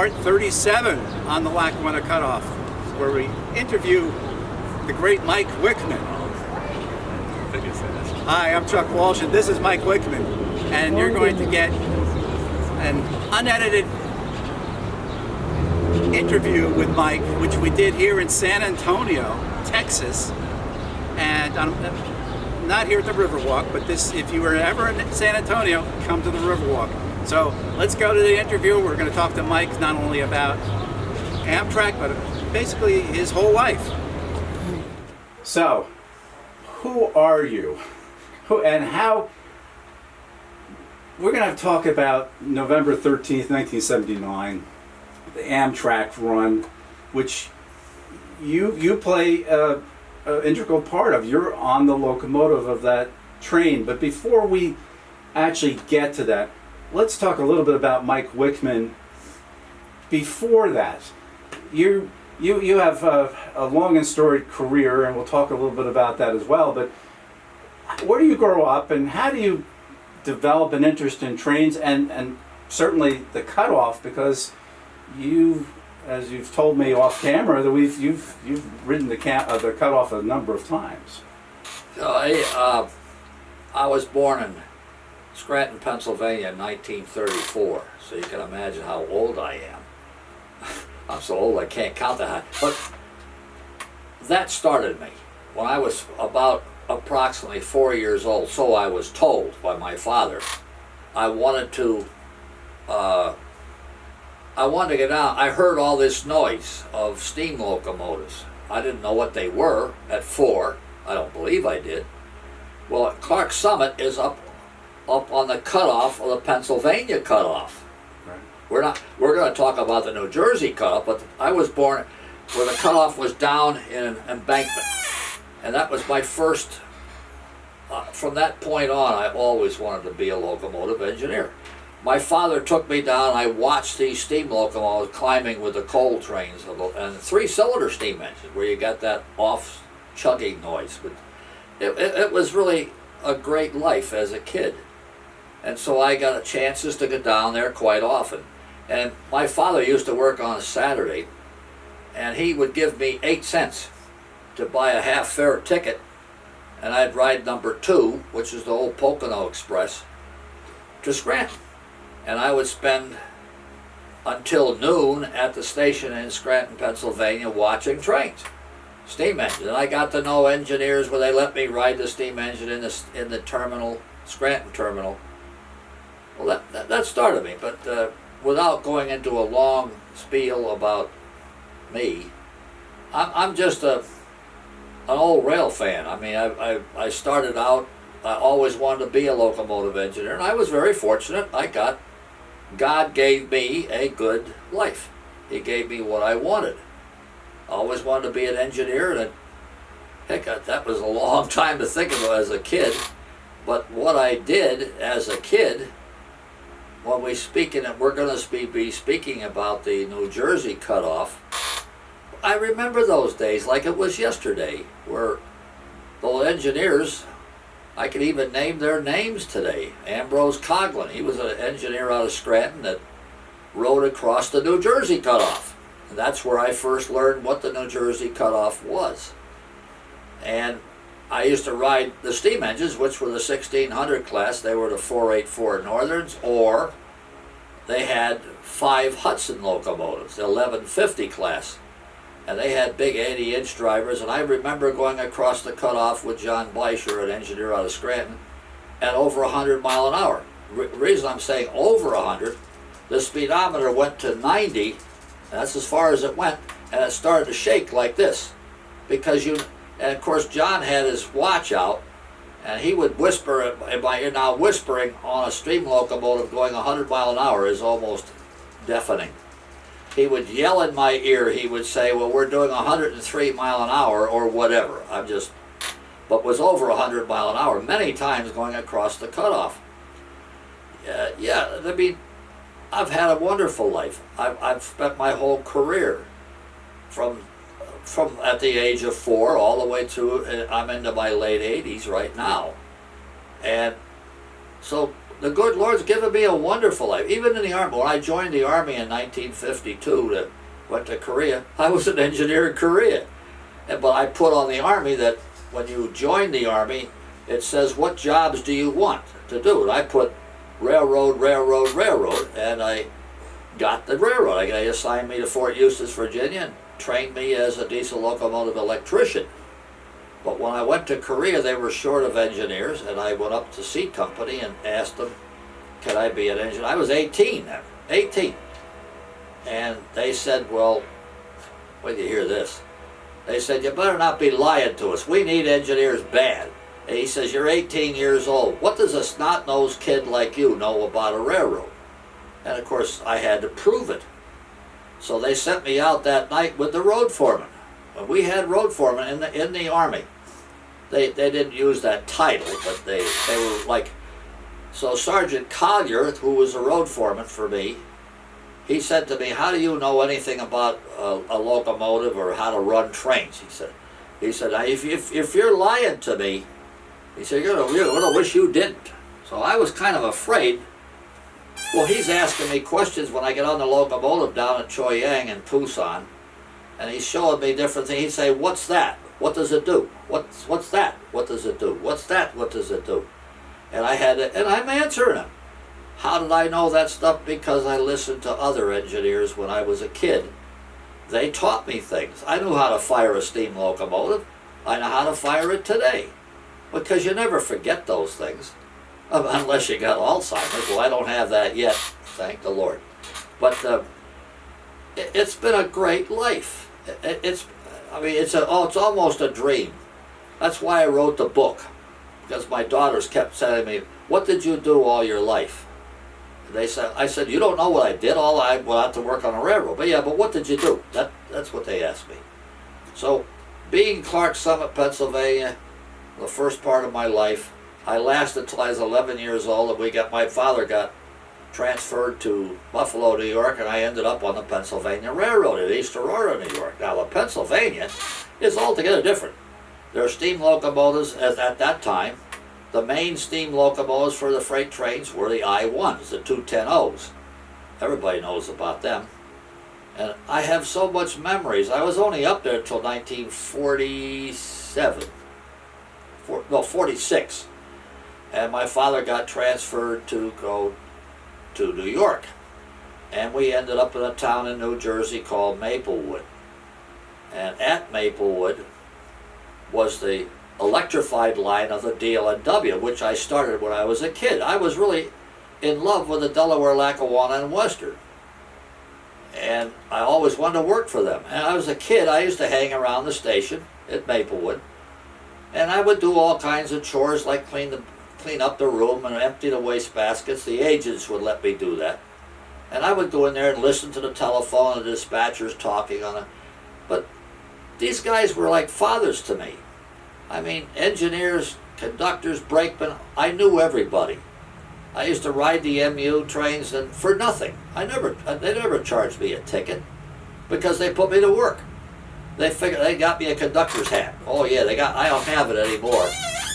part 37 on the Lackawanna Cut-Off, where we interview the great Mike Wikman. Hi, I'm Chuck Walsh, and this is Mike Wikman, and you're going to get an unedited interview with Mike, which we did here in San Antonio, Texas, and I'm not here at the Riverwalk, but this, if you were ever in San Antonio, come to the Riverwalk. So let's go to the interview. We're going to talk to Mike not only about Amtrak, but basically his whole life. So, who are you? Who and how? We're going to talk about November 13th, 1979, the Amtrak run, which you play an integral part of. You're on the locomotive of that train. But before we actually get to that, let's talk a little bit about Mike Wikman. Before that, you have a long and storied career, and we'll talk a little bit about that as well. But where do you grow up, and how do you develop an interest in trains and certainly the Cut-Off? Because you, as you've told me off camera, that you've ridden the Cut-Off a number of times. I was born in Scranton, Pennsylvania in 1934, so you can imagine how old I am. I'm so old I can't count that high. But that started me when I was about approximately 4 years old, so I was told by my father. I wanted to get out. I heard all this noise of steam locomotives. I didn't know what they were at 4. I don't believe I did. Well, Clark Summit is up on the Cut-Off of the Pennsylvania Cut-Off. Right. We're going to talk about the New Jersey Cut-Off, but I was born where the Cut-Off was down in an embankment. And that was my first, from that point on, I always wanted to be a locomotive engineer. My father took me down, I watched these steam locomotives climbing with the coal trains and 3-cylinder steam engines where you got that off chugging noise. But it was really a great life as a kid. And so I got chances to go down there quite often. And my father used to work on a Saturday, and he would give me 8 cents to buy a half-fare ticket, and I'd ride number 2, which is the old Pocono Express, to Scranton. And I would spend until noon at the station in Scranton, Pennsylvania, watching trains, steam engines. And I got to know engineers where they let me ride the steam engine in the terminal, Scranton terminal. Well, that started me, but without going into a long spiel about me, I'm just an old rail fan. I mean, I started out, I always wanted to be a locomotive engineer, and I was very fortunate. God gave me a good life. He gave me what I wanted. I always wanted to be an engineer, and heck, that was a long time to think about as a kid. But what I did as a kid, when we're going to be speaking about the New Jersey Cut-Off, I remember those days like it was yesterday, where those engineers, I could even name their names today. Ambrose Coughlin, he was an engineer out of Scranton that rode across the New Jersey Cut-Off. And that's where I first learned what the New Jersey Cut-Off was. And I used to ride the steam engines, which were the 1600 class. They were the 484 Northerns, or they had 5 Hudson locomotives, the 1150 class. And they had big 80-inch drivers. And I remember going across the Cut-Off with John Bleischer, an engineer out of Scranton, at over 100 miles an hour. The reason I'm saying over 100, the speedometer went to 90, and that's as far as it went, and it started to shake like this. And of course, John had his watch out, and he would whisper, you're now whispering on a steam locomotive going 100 miles an hour is almost deafening. He would yell in my ear, he would say, well, we're doing 103 miles an hour, or whatever. But was over 100 miles an hour, many times going across the Cut-Off. I mean, I've had a wonderful life. I've spent my whole career from at the age of 4 all the way to, I'm into my late 80s right now. And so the good Lord's given me a wonderful life. Even in the Army, when I joined the Army in 1952, went to Korea, I was an engineer in Korea. But I put on the Army that when you join the Army, it says, what jobs do you want to do? And I put railroad, railroad, railroad, and I got the railroad. They assigned me to Fort Eustis, Virginia, and trained me as a diesel locomotive electrician. But when I went to Korea, they were short of engineers, and I went up to C Company and asked them, could I be an engineer? I was 18 then, 18. And they said, well, wait till you hear this. They said, you better not be lying to us. We need engineers bad. And he says, you're 18 years old. What does a snot-nosed kid like you know about a railroad? And of course, I had to prove it. So they sent me out that night with the road foreman. And we had road foremen in the Army. They didn't use that title, but they were like, so Sergeant Collier, who was a road foreman for me, he said to me, how do you know anything about a locomotive or how to run trains? He said, now, if you're lying to me, he said, you're gonna wish you didn't. So I was kind of afraid. Well, he's asking me questions when I get on the locomotive down at Choi Yang in Busan, and he's showing me different things. He'd say, what's that? What does it do? What's that? What does it do? What's that? What does it do? And I'm answering him. How did I know that stuff? Because I listened to other engineers when I was a kid. They taught me things. I knew how to fire a steam locomotive. I know how to fire it today. Because you never forget those things. Unless you got Alzheimer's. Well, I don't have that yet, thank the Lord. But it's been a great life. It's almost a dream. That's why I wrote the book. Because my daughters kept telling me, what did you do all your life? I said, you don't know what I did. I went out to work on a railroad. But what did you do? That's what they asked me. So, being in Clark Summit, Pennsylvania, the first part of my life, I lasted until I was 11 years old, and my father got transferred to Buffalo, New York, and I ended up on the Pennsylvania Railroad at East Aurora, New York. Now, the Pennsylvania is altogether different. There are steam locomotives at that time. The main steam locomotives for the freight trains were the I-1s, the 210-Os. Everybody knows about them. And I have so much memories. I was only up there until 46. And my father got transferred to go to New York. And we ended up in a town in New Jersey called Maplewood. And at Maplewood was the electrified line of the DL&W, which I started when I was a kid. I was really in love with the Delaware, Lackawanna, and Western. And I always wanted to work for them. And I was a kid, I used to hang around the station at Maplewood. And I would do all kinds of chores like clean up the room and empty the waste baskets. The agents would let me do that. And I would go in there and listen to the telephone and the dispatchers talking on it. But these guys were like fathers to me. I mean, engineers, conductors, brakemen, I knew everybody. I used to ride the MU trains and for nothing. They never charged me a ticket because they put me to work. They figured they got me a conductor's hat. Oh yeah, I don't have it anymore,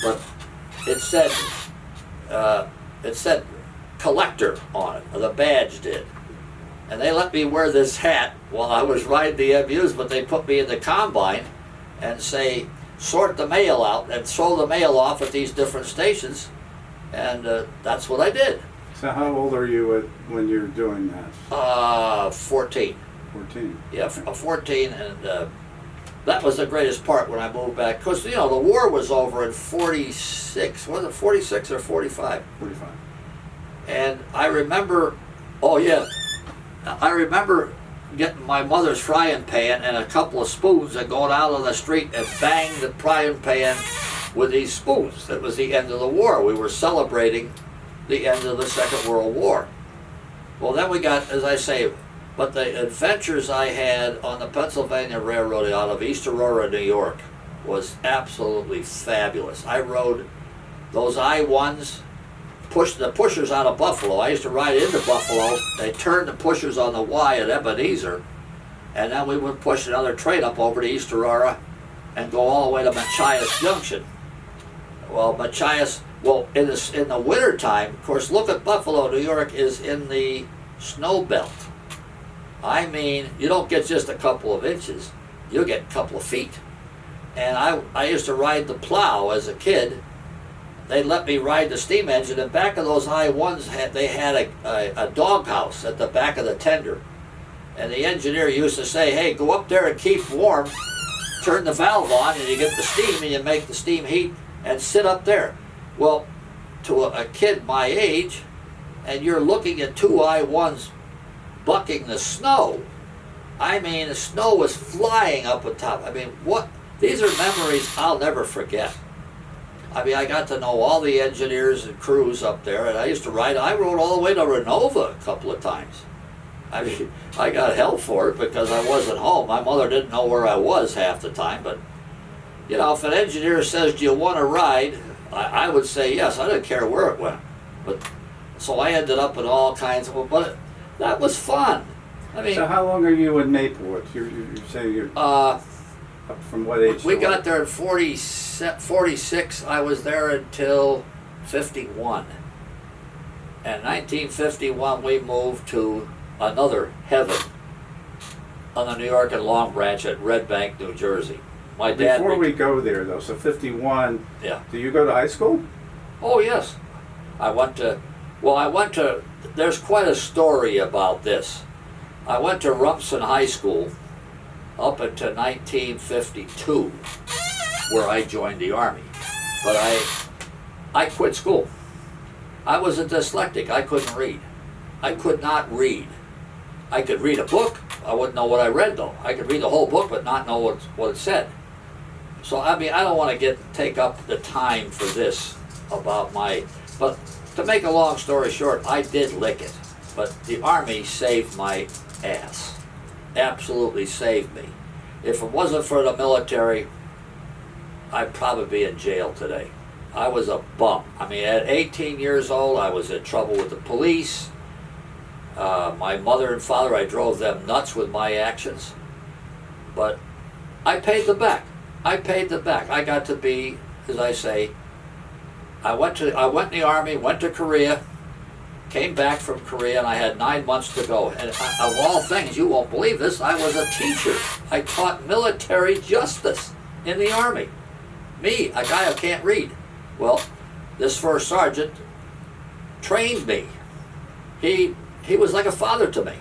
but it said collector on it, or the badge did. And they let me wear this hat while I was riding the MUs, but they put me in the combine and say, sort the mail out and throw the mail off at these different stations, and that's what I did. So how old are you when you're doing that? 14. 14. Yeah, Okay. 14, and that was the greatest part when I moved back, because the war was over in 46. Was it 46 or 45? 45. And I remember, I remember getting my mother's frying pan and a couple of spoons and going out on the street and bang the frying pan with these spoons. That was the end of the war. We were celebrating the end of the Second World War. Well, then we got, as I say, but the adventures I had on the Pennsylvania Railroad out of East Aurora, New York, was absolutely fabulous. I rode those I-1s, pushed the pushers out of Buffalo. I used to ride into Buffalo. They turned the pushers on the Y at Ebenezer, and then we would push another train up over to East Aurora and go all the way to Machias Junction. Well, Machias, Well, in the wintertime, of course, look at Buffalo, New York is in the snow belt. I mean, you don't get just a couple of inches, you'll get a couple of feet. And I used to ride the plow as a kid. They let me ride the steam engine, and back of those I-1s, they had a doghouse at the back of the tender. And the engineer used to say, hey, go up there and keep warm, turn the valve on, and you get the steam, and you make the steam heat, and sit up there. Well, to a kid my age, and you're looking at two I-1s bucking the snow. I mean, the snow was flying up on top. I mean, what? These are memories I'll never forget. I mean, I got to know all the engineers and crews up there, and I used to ride. I rode all the way to Renova a couple of times. I mean, I got hell for it because I wasn't home. My mother didn't know where I was half the time, but, you know, if an engineer says, do you want to ride? I would say yes. I didn't care where it went. But so I ended up in all kinds of, but that was fun. I mean, So how long are you in Maplewood? You're saying you're from what age? we to got what? there in 46. I was there until 51. And 1951, we moved to another heaven on the New York and Long Branch at Red Bank, New Jersey. My dad. Before we go there, though, so 51. Yeah. Do you go to high school? Oh yes, I went to. There's quite a story about this. I went to Rumson High School up until 1952, where I joined the Army. But I quit school. I was a dyslexic. I couldn't read. I could not read. I could read a book. I wouldn't know what I read, though. I could read the whole book but not know what it said. So, I mean, I don't want to take up the time for this about but to make a long story short, I did lick it. But the Army saved my ass. Absolutely saved me. If it wasn't for the military, I'd probably be in jail today. I was a bum. I mean, at 18 years old, I was in trouble with the police. My mother and father, I drove them nuts with my actions. But I paid them back. I got to be, as I say, I went in the Army, went to Korea, came back from Korea, and I had 9 months to go. And of all things, you won't believe this, I was a teacher. I taught military justice in the Army. Me, a guy who can't read. Well, this first sergeant trained me. He was like a father to me.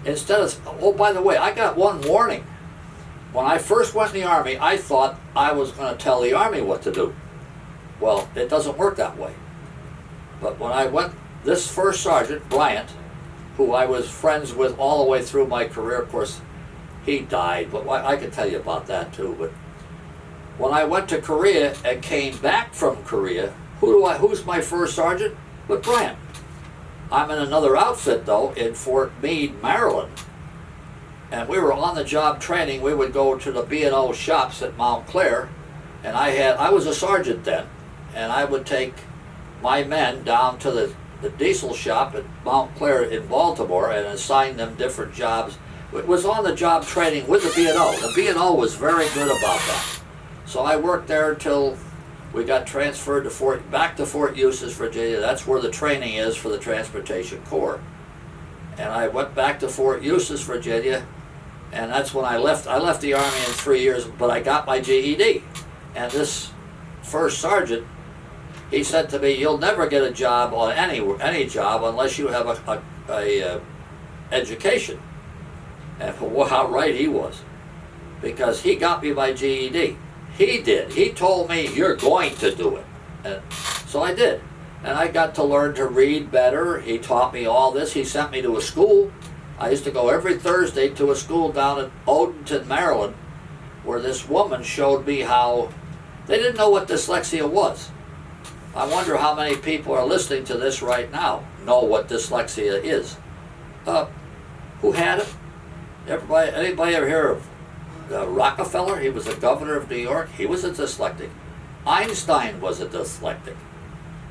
Instead of, oh, by the way, I got one warning. When I first went in the Army, I thought I was going to tell the Army what to do. Well, it doesn't work that way. But when I went, this first sergeant, Bryant, who I was friends with all the way through my career, of course, he died, but I can tell you about that too. But when I went to Korea and came back from Korea, who's my first sergeant? But Bryant. I'm in another outfit, though, in Fort Meade, Maryland. And we were on the job training. We would go to the B&O shops at Montclair, and I was a sergeant then, and I would take my men down to the diesel shop at Montclair in Baltimore and assign them different jobs. It was on the job training with the B&O. The B&O was very good about that. So I worked there until we got transferred back to Fort Eustis, Virginia. That's where the training is for the Transportation Corps. And I went back to Fort Eustis, Virginia, and that's when I left. I left the Army in 3 years, but I got my GED. And this first sergeant, he said to me, "You'll never get a job on any job unless you have a education." And how right he was, because he got me my GED. He did. He told me, "You're going to do it." And so I did. And I got to learn to read better. He taught me all this. He sent me to a school. I used to go every Thursday to a school down in Odenton, Maryland, where this woman showed me how they didn't know what dyslexia was. I wonder how many people are listening to this right now know what dyslexia is. Who had it? Anybody ever hear of Rockefeller? He was the governor of New York. He was a dyslexic. Einstein was a dyslexic.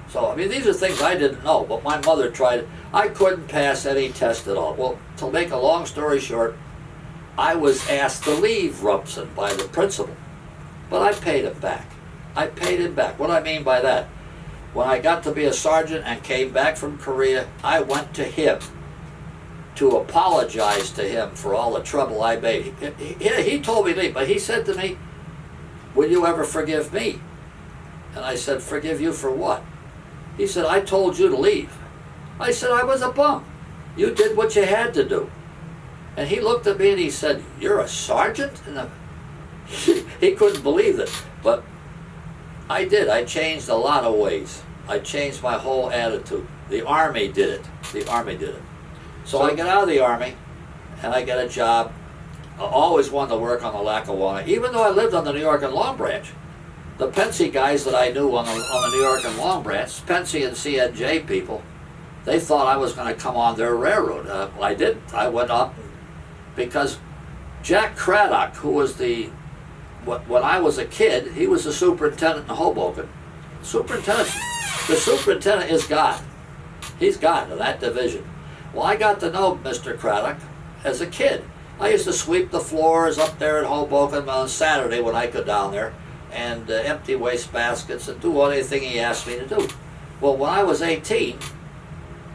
So, I mean, these are things I didn't know, but my mother tried. I couldn't pass any test at all. Well, to make a long story short, I was asked to leave Rumson by the principal, but I paid him back. I paid him back. What do I mean by that? When I got to be a sergeant and came back from Korea, I went to him to apologize to him for all the trouble I made. He told me to leave, but he said to me, "Will you ever forgive me?" And I said, "Forgive you for what?" He said, "I told you to leave." I said, "I was a bum. You did what you had to do." And he looked at me and he said, "You're a sergeant?" And he couldn't believe it. But I did. I changed a lot of ways. I changed my whole attitude. The Army did it. The Army did it. So I get out of the Army and I get a job. I always wanted to work on the Lackawanna, even though I lived on the New York and Long Branch. The Pensy guys that I knew on the New York and Long Branch, Pensy and CNJ people, they thought I was going to come on their railroad. I didn't. I went up because Jack Craddock, who was when I was a kid, he was the superintendent in Hoboken. The superintendent is God. He's God in that division. Well, I got to know Mr. Craddock as a kid. I used to sweep the floors up there at Hoboken on Saturday when I go down there and empty waste baskets and do anything he asked me to do. Well, when I was 18,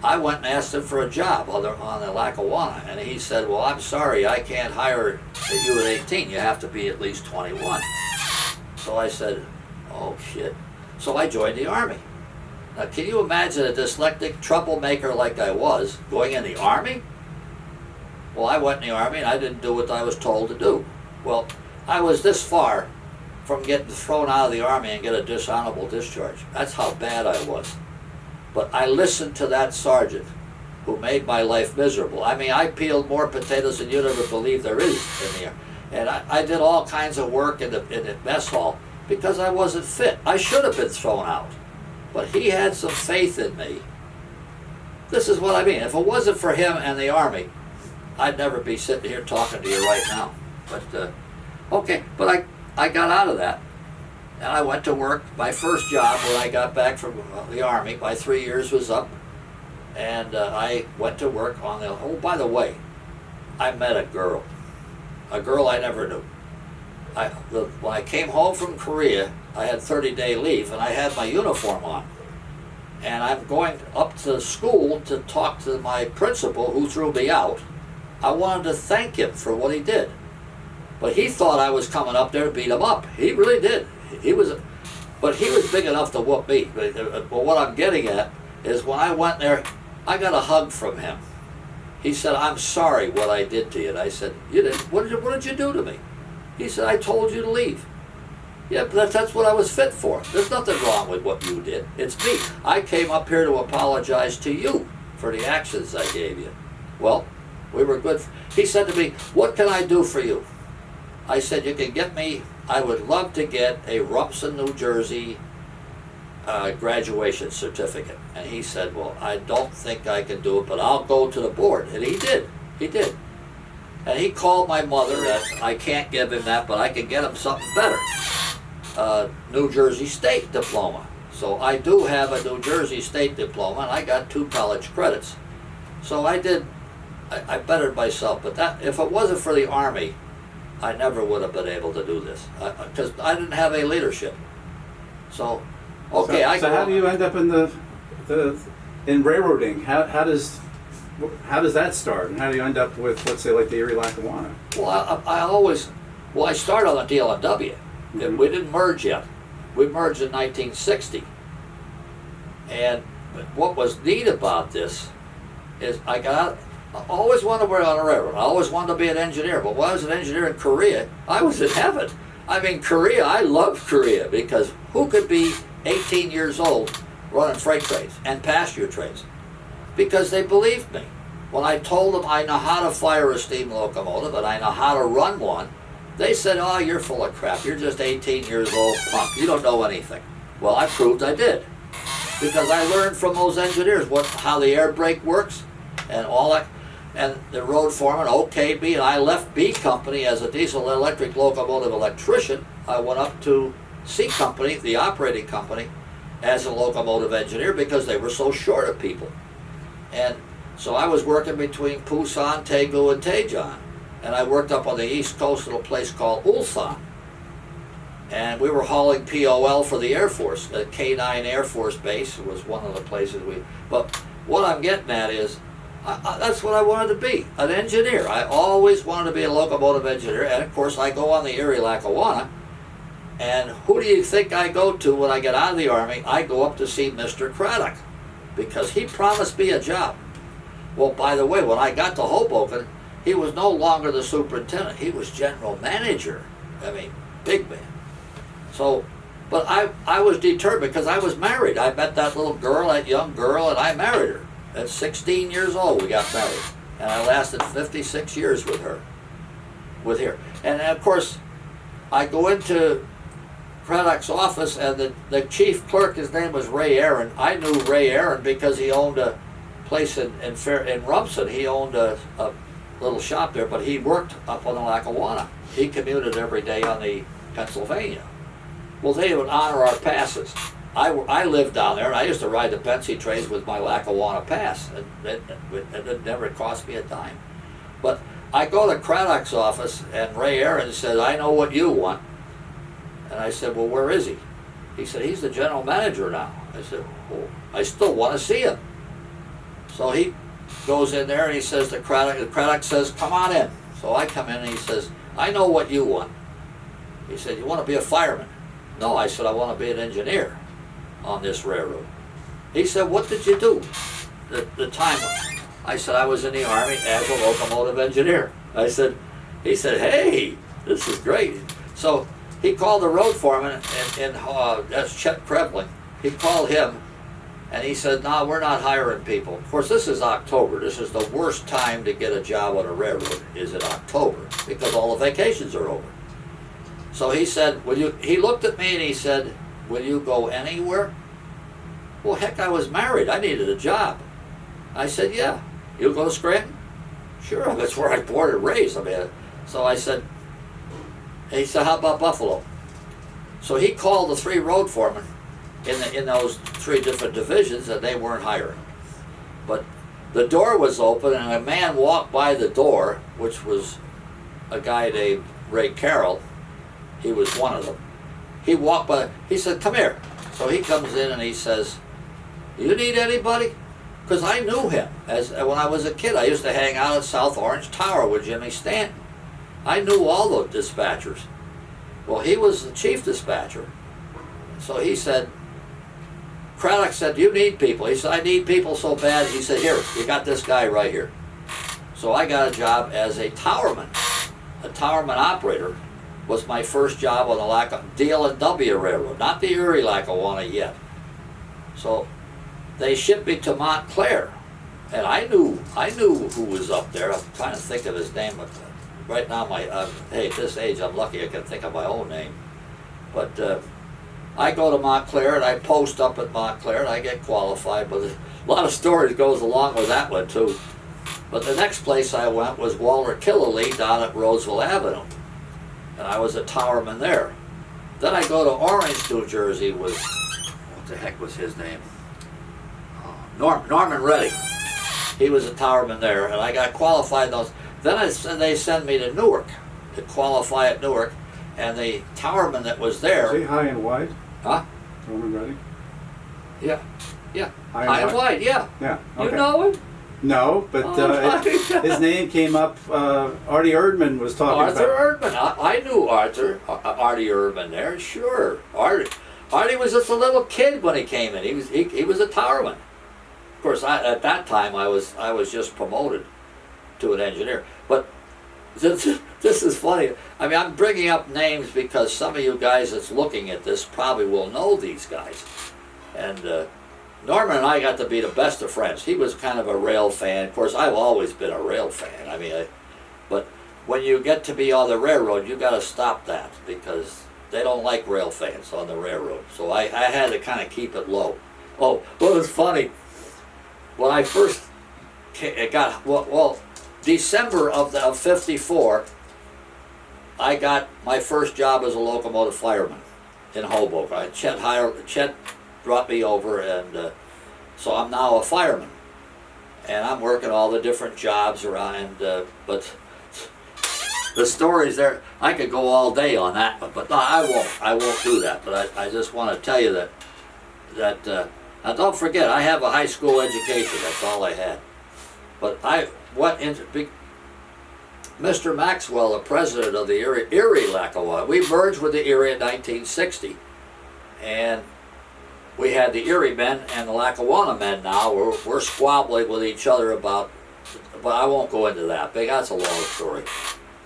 I went and asked him for a job on the Lackawanna, and he said, "Well, I'm sorry, I can't hire you at 18. You have to be at least 21. So I said, "Oh, shit." So I joined the Army. Now, can you imagine a dyslexic troublemaker like I was going in the Army? Well, I went in the Army and I didn't do what I was told to do. Well, I was this far from getting thrown out of the Army and get a dishonorable discharge. That's how bad I was. But I listened to that sergeant who made my life miserable. I mean, I peeled more potatoes than you'd ever believe there is in there. And I did all kinds of work in the mess hall because I wasn't fit. I should have been thrown out. But he had some faith in me. This is what I mean. If it wasn't for him and the Army, I'd never be sitting here talking to you right now. But, okay, but I got out of that. And I went to work. My first job when I got back from the Army, my 3 years was up. And I went to work on the, oh, by the way, I met a girl I never knew. When I came home from Korea, I had 30-day leave and I had my uniform on. And I'm going up to school to talk to my principal who threw me out. I wanted to thank him for what he did. But he thought I was coming up there to beat him up. He really did. But he was big enough to whoop me. But what I'm getting at is when I went there, I got a hug from him. He said, "I'm sorry what I did to you." And I said, "You did? What did you do to me?" He said, "I told you to leave." Yeah, but that's what I was fit for. There's nothing wrong with what you did. It's me. I came up here to apologize to you for the actions I gave you. Well, we were good. He said to me, "What can I do for you?" I said, "You can get me, I would love to get a Rumson, New Jersey graduation certificate." And he said, "Well, I don't think I can do it, but I'll go to the board." And he did. He did. And he called my mother, and I can't give him that, but I can get him something better. New Jersey State diploma. So I do have a New Jersey State diploma, and I got 2 college credits. So I bettered myself, but that, if it wasn't for the Army, I never would have been able to do this, because I didn't have any leadership. So, okay, So how do you end up in railroading? How does that start, and how do you end up with, let's say, like the Erie-Lackawanna? Well, I started on the DL&W. Mm-hmm. We didn't merge yet. We merged in 1960. And what was neat about this is I always wanted to work on a railroad. I always wanted to be an engineer. But when I was an engineer in Korea, I was in heaven. I mean, Korea, I loved Korea, because who could be 18 years old running freight trains and passenger trains? Because they believed me. When I told them I know how to fire a steam locomotive and I know how to run one, they said, "Oh, you're full of crap. You're just 18 years old, punk. You don't know anything." Well, I proved I did, because I learned from those engineers how the air brake works and all that. And the road foreman okayed me, and I left B Company as a diesel electric locomotive electrician. I went up to C Company, the operating company, as a locomotive engineer, because they were so short of people. And so I was working between Busan, Daegu, and Daejeon. And I worked up on the east coast at a place called Ulsan. and we were hauling POL for the Air Force. K-9 Air Force Base was one of the places we. But what I'm getting at is, that's what I wanted to be, an engineer. I always wanted to be a locomotive engineer, and of course I go on the Erie-Lackawanna, and who do you think I go to when I get out of the Army? I go up to see Mr. Craddock, because he promised me a job. Well, by the way, when I got to Hoboken, he was no longer the superintendent. He was general manager. I mean, big man. So, but I was determined because I was married. I met that little girl, that young girl, and I married her. At 16 years old, we got married. And I lasted 56 years with her. And of course, I go into Craddock's office, and the chief clerk, his name was Ray Aaron. I knew Ray Aaron because he owned a place in Rumson. He owned a little shop there, but he worked up on the Lackawanna. He commuted every day on the Pennsylvania. Well, they would honor our passes. I lived down there, and I used to ride the Pensy trains with my Lackawanna pass, and it never cost me a dime. But I go to Craddock's office, and Ray Aaron said, "I know what you want." And I said, "Well, where is he?" He said, "He's the general manager now." I said, "Well, I still want to see him." So he goes in there, and he says to Craddock, and Craddock says, "Come on in." So I come in, and he says, "I know what you want." He said, "You want to be a fireman?" "No," I said, "I want to be an engineer on this railroad." He said, "What did you do?" The time, I said, "I was in the Army as a locomotive engineer." He said, "Hey, this is great." So he called the road foreman, and that's Chet Krevling. He called him, and he said, "No, we're not hiring people." Of course, this is October. This is the worst time to get a job on a railroad, is in October, because all the vacations are over. So he said, he looked at me and he said, "Will you go anywhere?" Well, heck, I was married. I needed a job. I said, "Yeah." "You'll go to Scranton?" "Sure, that's where I born and raised." So I said, he said, "How about Buffalo?" So he called the 3 road foremen in those 3 different divisions, and they weren't hiring. But the door was open, and a man walked by the door, which was a guy named Ray Carroll. He was one of them. He walked by, he said, "Come here." So he comes in and he says, "You need anybody?" Because I knew him. When I was a kid, I used to hang out at South Orange Tower with Jimmy Stanton. I knew all the dispatchers. Well, he was the chief dispatcher. So he said, Craddock said, "You need people." He said, "I need people so bad." He said, "Here, you got this guy right here." So I got a job as a towerman. A towerman operator was my first job on the DL&W Railroad, not the Erie-Lackawanna yet. So they shipped me to Montclair, and I knew who was up there. I'm trying to think of his name, but right now hey, at this age, I'm lucky I can think of my own name. But I go to Montclair, and I post up at Montclair, and I get qualified. But a lot of stories goes along with that one too. But the next place I went was Walter Killelea down at Roseville Avenue, and I was a towerman there. Then I go to Orange, New Jersey with, what the heck was his name? Norman Reddy. He was a towerman there, and I got qualified in those. Then they send me to Newark to qualify at Newark, and the towerman that was there. Is he high and wide? Huh? Norman Reddy? Yeah. High and wide, yeah. Yeah. Okay. You know him? No, but his name came up. Artie Erdman was talking Arthur about. Erdman. I knew Artie Erdman there. Sure. Artie was just a little kid when he came in. He was a towerman. Of course, at that time I was just promoted to an engineer. But this is funny. I mean, I'm bringing up names because some of you guys that's looking at this probably will know these guys. And Norman and I got to be the best of friends. He was kind of a rail fan. Of course, I've always been a rail fan. I mean, but when you get to be on the railroad, you got to stop that because they don't like rail fans on the railroad. So I had to kind of keep it low. Oh, well, it's funny. When I first got, December of 54, I got my first job as a locomotive fireman in Hoboken. Chet brought me over, and so I'm now a fireman. And I'm working all the different jobs around, but the stories there, I could go all day on that one, but no, I won't. I won't do that. But I just want to tell you now don't forget, I have a high school education. That's all I had. But I went into Mr. Maxwell, the president of the Erie-Lackawanna. We merged with the Erie in 1960, and we had the Erie men and the Lackawanna men now. We're squabbling with each other about, but I won't go into that. That's a long story.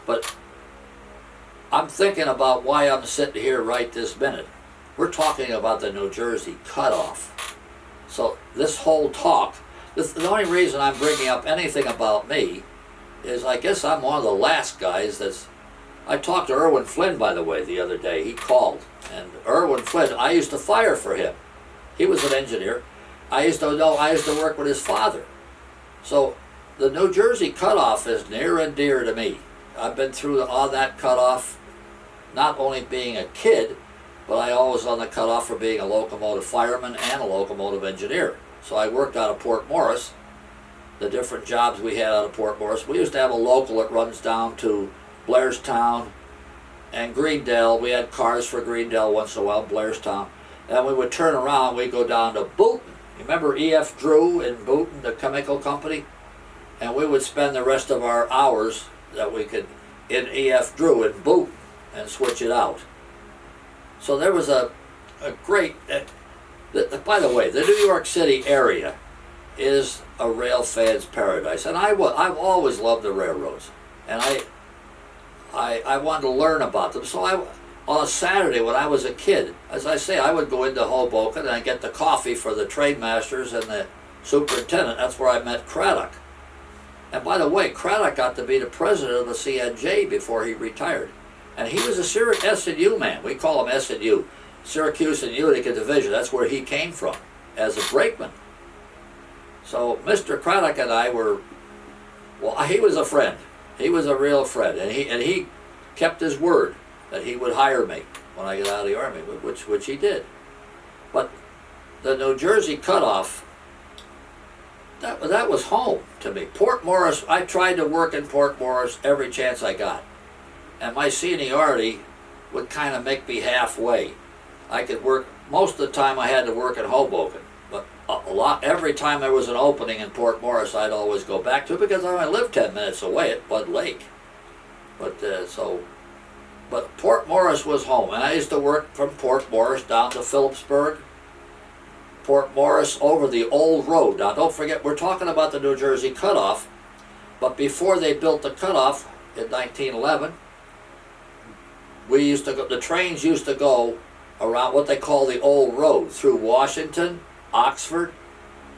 But I'm thinking about why I'm sitting here right this minute. We're talking about the New Jersey Cut-Off. So this whole talk, the only reason I'm bringing up anything about me is I guess I'm one of the last guys that's... I talked to Irwin Flynn, by the way, the other day. He called. And Irwin Flynn, I used to fire for him. He was an engineer. I used to work with his father. So the New Jersey Cut-Off is near and dear to me. I've been through all that cut-off, not only being a kid, but I always on the cut-off for being a locomotive fireman and a locomotive engineer. So I worked out of Port Morris, the different jobs we had out of Port Morris. We used to have a local that runs down to Blairstown and Greendale. We had cars for Greendale once in a while, Blairstown. And we would turn around, we'd go down to Boonton. You remember E.F. Drew in Boonton, the chemical company? And we would spend the rest of our hours that we could in E.F. Drew in Boonton and switch it out. So there was a great... by the way, the New York City area is a rail fan's paradise, and I've always loved the railroads, and I wanted to learn about them. So on a Saturday when I was a kid, as I say, I would go into Hoboken and I'd get the coffee for the train masters and the superintendent. That's where I met Craddock. And by the way, Craddock got to be the president of the CNJ before he retired, and he was a S&U man. We call him S&U, Syracuse and Utica Division. That's where he came from as a brakeman. So Mr. Craddock and I were, well, he was a friend. He was a real friend, and he kept his word that he would hire me when I got out of the Army, which he did. But the New Jersey Cut-Off, that was home to me. Port Morris, I tried to work in Port Morris every chance I got, and my seniority would kind of make me halfway. I could work, most of the time I had to work in Hoboken, but every time there was an opening in Port Morris, I'd always go back to it because I lived 10 minutes away at Bud Lake. But Port Morris was home, and I used to work from Port Morris down to Phillipsburg, Port Morris over the old road. Now don't forget, we're talking about the New Jersey Cut-Off, but before they built the Cut-Off in 1911, the trains used to go around what they call the old road through Washington, Oxford.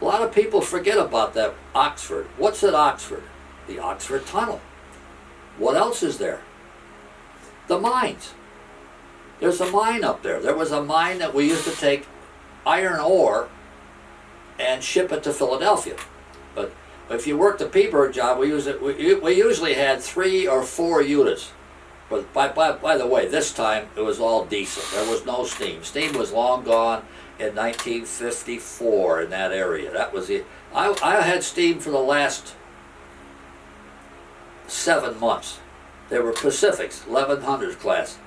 A lot of people forget about that Oxford. What's at Oxford? The Oxford Tunnel. What else is there? The mines. There's a mine up there. There was a mine that we used to take iron ore and ship it to Philadelphia. But if you worked the Peaburg job, we usually had 3 or 4 units. But by the way, this time it was all diesel. There was no steam. Steam was long gone in 1954 in that area. That was it. I had steam for the last 7 months. They were Pacifics, 1100 class,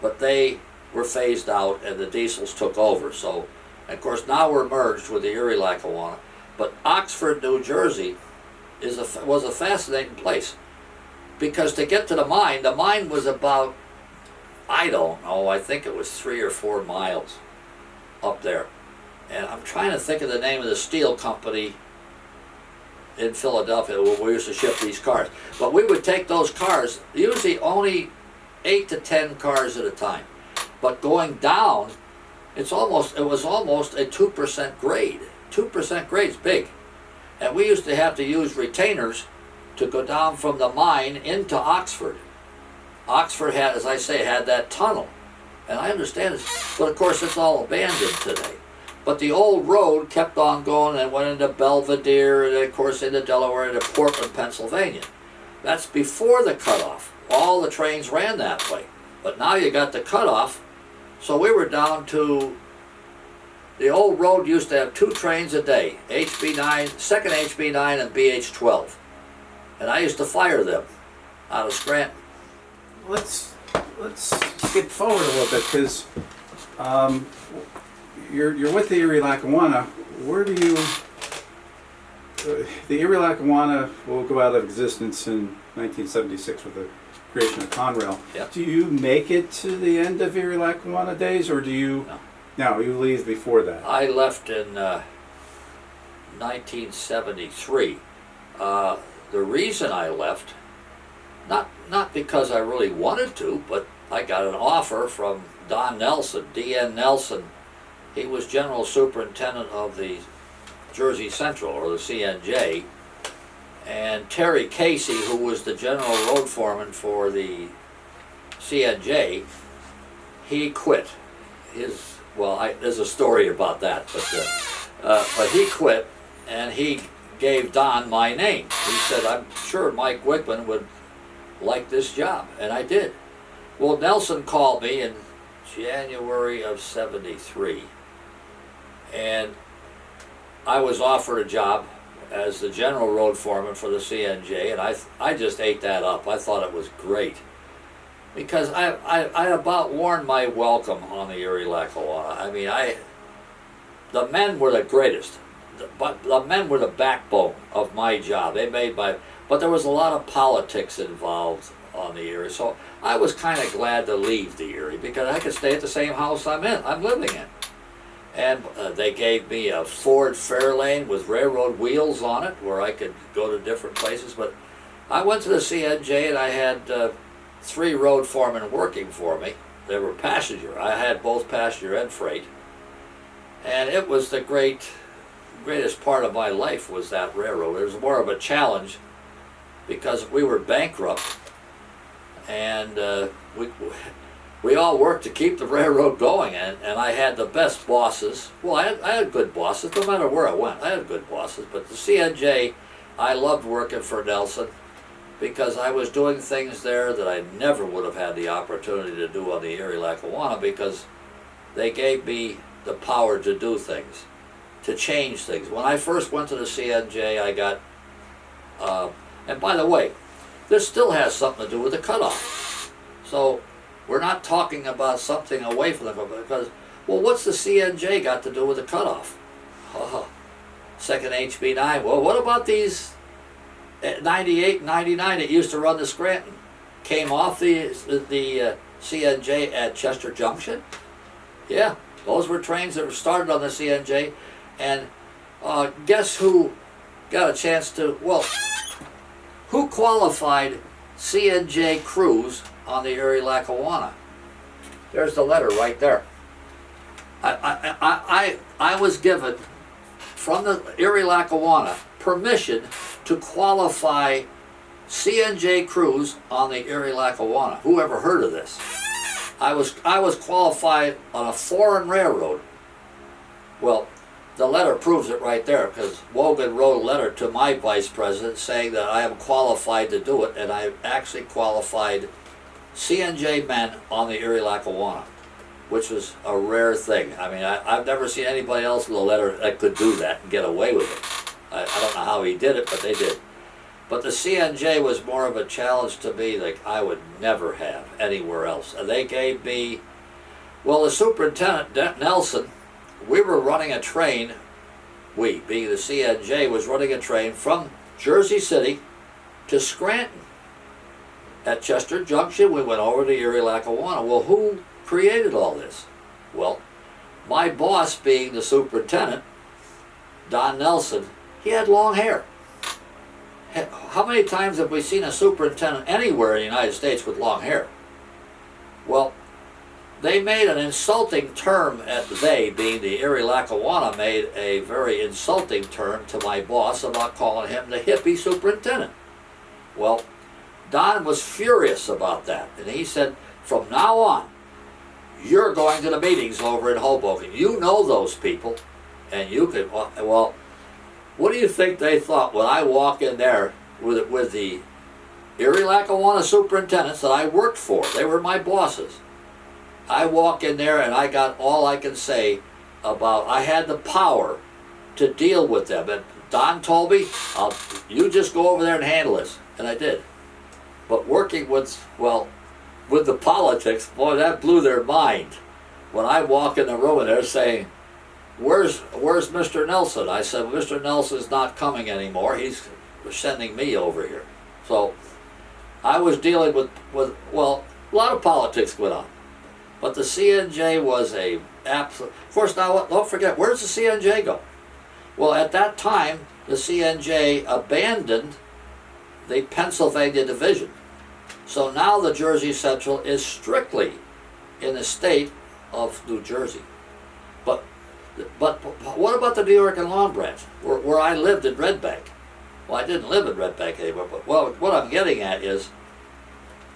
but they were phased out and the diesels took over. So, of course, now we're merged with the Erie-Lackawanna. But Oxford, New Jersey was a fascinating place. Because to get to the mine was about, I don't know, I think it was 3 or 4 miles up there. And I'm trying to think of the name of the steel company in Philadelphia where we used to ship these cars. But we would take those cars, usually only 8 to 10 cars at a time. But going down, it was almost a 2% grade. 2% grade's big. And we used to have to use retainers to go down from the mine into Oxford. Oxford had, as I say, had that tunnel. And I understand it, but of course it's all abandoned today. But the old road kept on going and went into Belvedere and of course into Delaware and into Portland, Pennsylvania. That's before the Cut-Off. All the trains ran that way. But now you got the Cut-Off, so we were down to, the old road used to have 2 trains a day, HB9, second HB9 and BH12. And I used to fire them out of Scranton. let's skip forward a little bit because you're with the Erie-Lackawanna. Where do you? The Erie-Lackawanna will go out of existence in 1976 with the creation of Conrail. Yep. Do you make it to the end of Erie-Lackawanna days, or do you? No, you leave before that. I left in 1973. The reason I left, not because I really wanted to, but I got an offer from Don Nelson, D.N. Nelson. He was general superintendent of the Jersey Central, or the CNJ, and Terry Casey, who was the general road foreman for the CNJ, he quit. There's a story about that, but he quit, and he gave Don my name. He said, "I'm sure Mike Wikman would like this job," and I did. Well, Nelson called me in January of '73, and I was offered a job as the general road foreman for the CNJ, and I just ate that up. I thought it was great because I about worn my welcome on the Erie-Lackawanna. I mean, the men were the greatest, but the men were the backbone of my job. They made but there was a lot of politics involved on the Erie, so I was kind of glad to leave the Erie because I could stay at the same house I'm living in. And they gave me a Ford Fairlane with railroad wheels on it where I could go to different places. But I went to the CNJ and I had 3 road foremen working for me. They were passenger. I had both passenger and freight. And it was the greatest part of my life was that railroad. It was more of a challenge because we were bankrupt and we all worked to keep the railroad going, and I had the best bosses. Well, I had good bosses, no matter where I went. I had good bosses, but the CNJ, I loved working for Nelson because I was doing things there that I never would have had the opportunity to do on the Erie-Lackawanna because they gave me the power to do things, to change things. When I first went to the CNJ, I got, and by the way, this still has something to do with the cutoff. So, we're not talking about something away from them because, well, what's the CNJ got to do with the cutoff? Oh, second HB9. Well, what about these 98 and 99 that used to run the Scranton? Came off the CNJ at Chester Junction? Yeah, those were trains that were started on the CNJ. And guess who got a chance to, well, who qualified CNJ crews on the Erie-Lackawanna? There's the letter right there. I was given from the Erie-Lackawanna permission to qualify CNJ crews on the Erie-Lackawanna. Who ever heard of this? I was qualified on a foreign railroad. Well, the letter proves it right there because Wogan wrote a letter to my vice president saying that I am qualified to do it, and I actually qualified CNJ men on the Erie-Lackawanna, which was a rare thing. I mean, I've never seen anybody else with a letter that could do that and get away with it. I don't know how he did it, but they did. But the CNJ was more of a challenge to me that I would never have anywhere else. And they gave me, well, the superintendent, Nelson, we were running a train, we, being the CNJ, was running a train from Jersey City to Scranton. At Chester Junction, we went over to Erie-Lackawanna. Well, who created all this? Well, my boss, being the superintendent, Don Nelson, he had long hair. How many times have we seen a superintendent anywhere in the United States with long hair? Well, they made an insulting term, they, being the Erie-Lackawanna, made a very insulting term to my boss about calling him the hippie superintendent. Well, Don was furious about that, and he said, from now on, you're going to the meetings over in Hoboken. You know those people, and you could, well, what do you think they thought when I walk in there with the Erie-Lackawanna superintendents that I worked for? They were my bosses. I walk in there and I got all I can say about, I had the power to deal with them. And Don told me, you just go over there and handle this. And I did. But working with, well, with the politics, boy, that blew their mind. When I walk in the room and they're saying, where's Mr. Nelson? I said, well, Mr. Nelson's not coming anymore. He's sending me over here. So I was dealing with well, a lot of politics went on. But the CNJ was a absolute... Of course, now, don't forget, where's the CNJ go? Well, at that time, the CNJ abandoned the Pennsylvania division. So now the Jersey Central is strictly in the state of New Jersey. But what about the New York and Long Branch, where I lived in Red Bank? Well, I didn't live in Red Bank anymore, but well, what I'm getting at is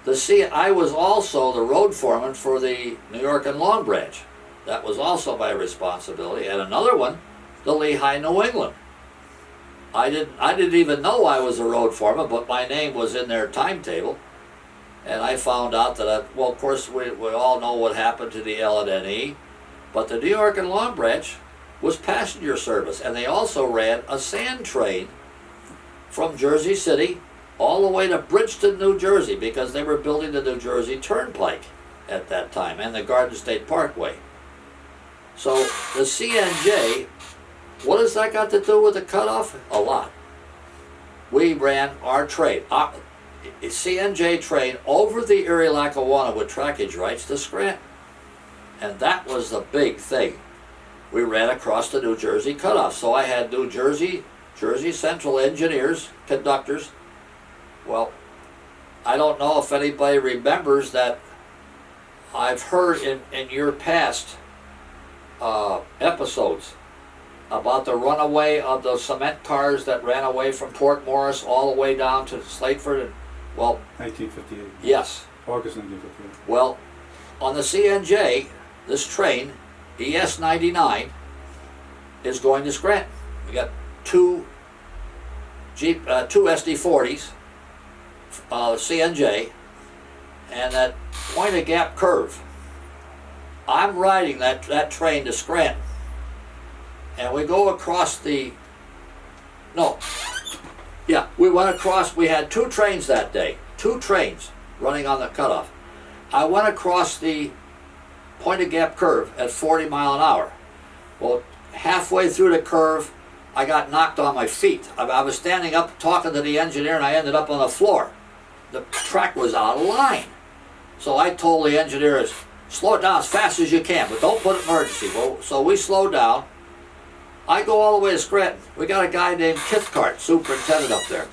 I was also the road foreman for the New York and Long Branch. That was also my responsibility. And another one, the Lehigh, New England. I didn't even know I was a road foreman, but my name was in their timetable. And I found out that, well, of course, we all know what happened to the L&N, but the New York and Long Branch was passenger service, and they also ran a sand train from Jersey City all the way to Bridgeton, New Jersey, because they were building the New Jersey Turnpike at that time, and the Garden State Parkway. So the CNJ, what has that got to do with the cutoff? A lot. We ran our train, a CNJ train over the Erie-Lackawanna with trackage rights to Scranton. And that was the big thing. We ran across the New Jersey cutoff. So I had New Jersey Central engineers, conductors. Well, I don't know if anybody remembers that I've heard in your past episodes about the runaway of the cement cars that ran away from Port Morris all the way down to Slateford. And, well, 1958. Yes. August 1958. Well, on the CNJ, this train, ES-99, is going to Scranton. We got two SD-40s, CNJ, and that Point Gap curve. I'm riding that train to Scranton, and we go across we went across, we had two trains that day, two trains running on the cutoff. I went across the Point Gap curve at 40 miles an hour. Well, halfway through the curve, I got knocked on my feet. I was standing up talking to the engineer, and I ended up on the floor. The track was out of line. So I told the engineers, slow it down as fast as you can, but don't put it in emergency. Well, so we slowed down. I go all the way to Scranton. We got a guy named Kithcart, superintendent up there.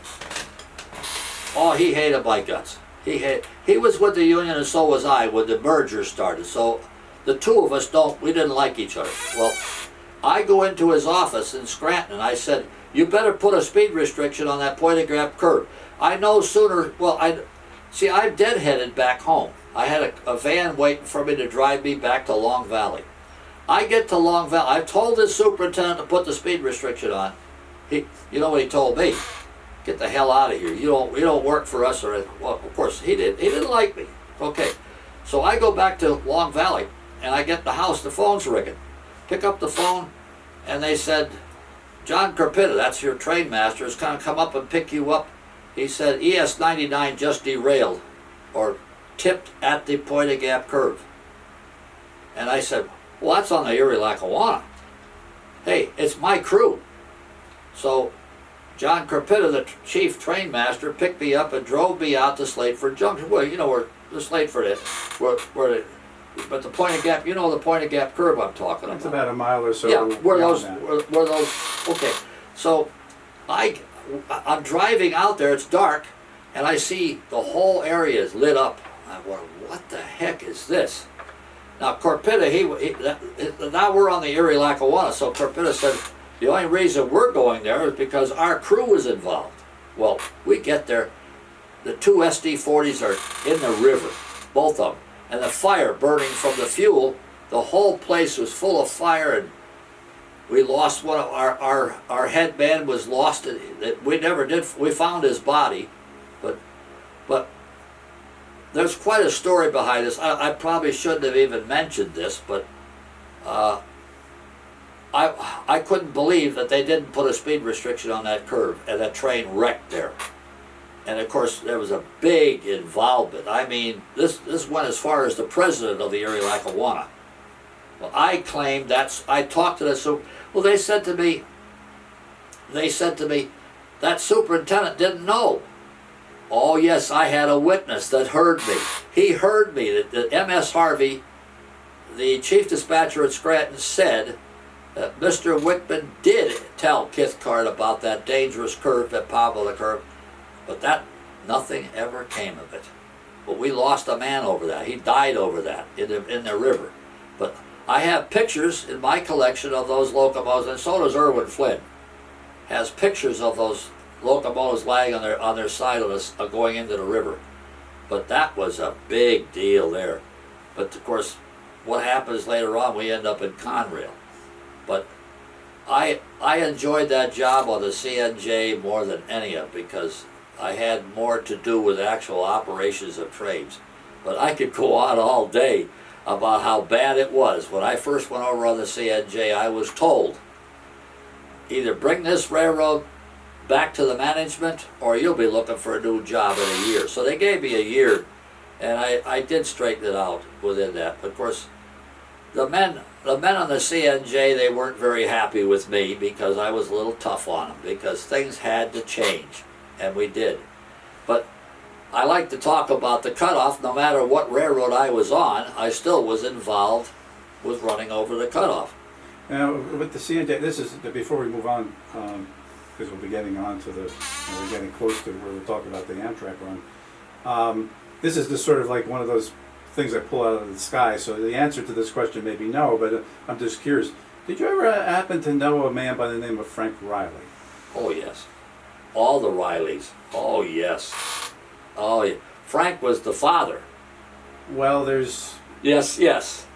Oh, he hated my guts. He was with the union, and so was I when the merger started. So the two of us we didn't like each other. Well, I go into his office in Scranton, and I said, you better put a speed restriction on that Point Gap curve. I know sooner, well, I'm deadheaded back home. I had a van waiting for me to drive me back to Long Valley. I get to Long Valley. I told this superintendent to put the speed restriction on. You know what he told me? Get the hell out of here. You don't work for us. Or well, of course he did. He didn't like me. Okay, so I go back to Long Valley, and I get the house. The phone's ringing. Pick up the phone, and they said, John Carpita, that's your train master, is going to come up and pick you up. He said ES-99 just derailed or tipped at the Point Gap curve. And I said, well, that's on the Erie-Lackawanna. Hey, it's my crew. So John Carpita, the chief train master, picked me up and drove me out to Slateford Junction. Well, you know where the Slateford is, but the Point Gap, you know the Point Gap curve I'm talking about. It's about a mile or so. Yeah, where those, that. okay. So I'm driving out there, it's dark, and I see the whole area is lit up. I wonder, what the heck is this? Now Carpita, now we're on the Erie-Lackawanna, so Carpita said, the only reason we're going there is because our crew is involved. Well, we get there, the two SD-40s are in the river, both of them, and the fire burning from the fuel, the whole place was full of fire, and we lost one of our head man was lost. We never did, we found his body, but there's quite a story behind this. I probably shouldn't have even mentioned this, but I couldn't believe that they didn't put a speed restriction on that curve, and that train wrecked there. And of course, there was a big involvement. I mean, this went as far as the president of the Erie-Lackawanna. Well, I claimed I talked to the well, they said to me, that superintendent didn't know. Oh yes, I had a witness that heard me. He heard me, that M.S. Harvey, the chief dispatcher at Scranton, said that Mr. Wikman did tell Cathcart about that dangerous curve, that Pablo curve, but nothing ever came of it. But we lost a man over that. He died over that in the river. But I have pictures in my collection of those locomotives, and so does Irwin Flynn. Has pictures of those locomotives lying on their side of us going into the river. But that was a big deal there. But of course, what happens later on, we end up in Conrail. But I enjoyed that job on the CNJ more than any of it, because I had more to do with actual operations of trains. But I could go on all day about how bad it was. When I first went over on the CNJ, I was told, either bring this railroad back to the management or you'll be looking for a new job in a year. So they gave me a year, and I did straighten it out within that. But of course, the men on the CNJ, they weren't very happy with me because I was a little tough on them, because things had to change, and we did. But I like to talk about the cutoff. No matter what railroad I was on, I still was involved with running over the cutoff. Now, with the CNJ, this is, before we move on, because we'll be getting on to we're getting close to where we'll talk about the Amtrak run. This is just sort of like one of those things I pull out of the sky. So the answer to this question may be no, but I'm just curious. Did you ever happen to know a man by the name of Frank Riley? Oh, yes. All the Rileys. Oh, yes. Oh, yeah. Frank was the father. Well, there's... Yes.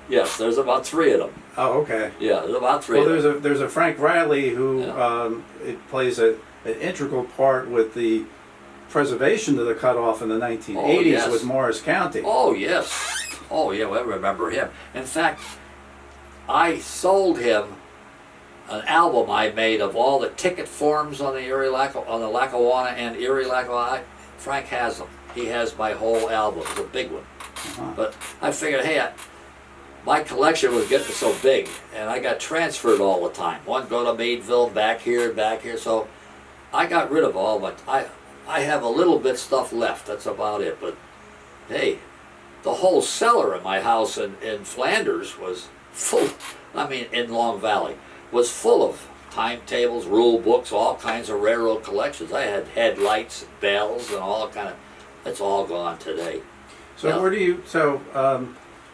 There's about 3 of them. Oh, okay. Yeah, there's about 3 Well, of them. there's a Frank Riley who Yeah. It plays an integral part with the preservation of the cutoff in the 1980s yes. with Morris County. Oh, yes. Oh, yeah, I remember him. In fact, I sold him an album I made of all the ticket forms on the Lackawanna and Erie-Lackawanna. Frank has them. He has my whole album. It's a big one. Uh-huh. But I figured, hey, my collection was getting so big, and I got transferred all the time. One go to Meadville, back here. So I got rid of all, but I have a little bit stuff left. That's about it. But hey, the whole cellar in my house in Flanders was full. I mean, in Long Valley was full of timetables, rule books, all kinds of railroad collections. I had headlights, and bells, and all kind of. It's all gone today. So Yeah. where do you? So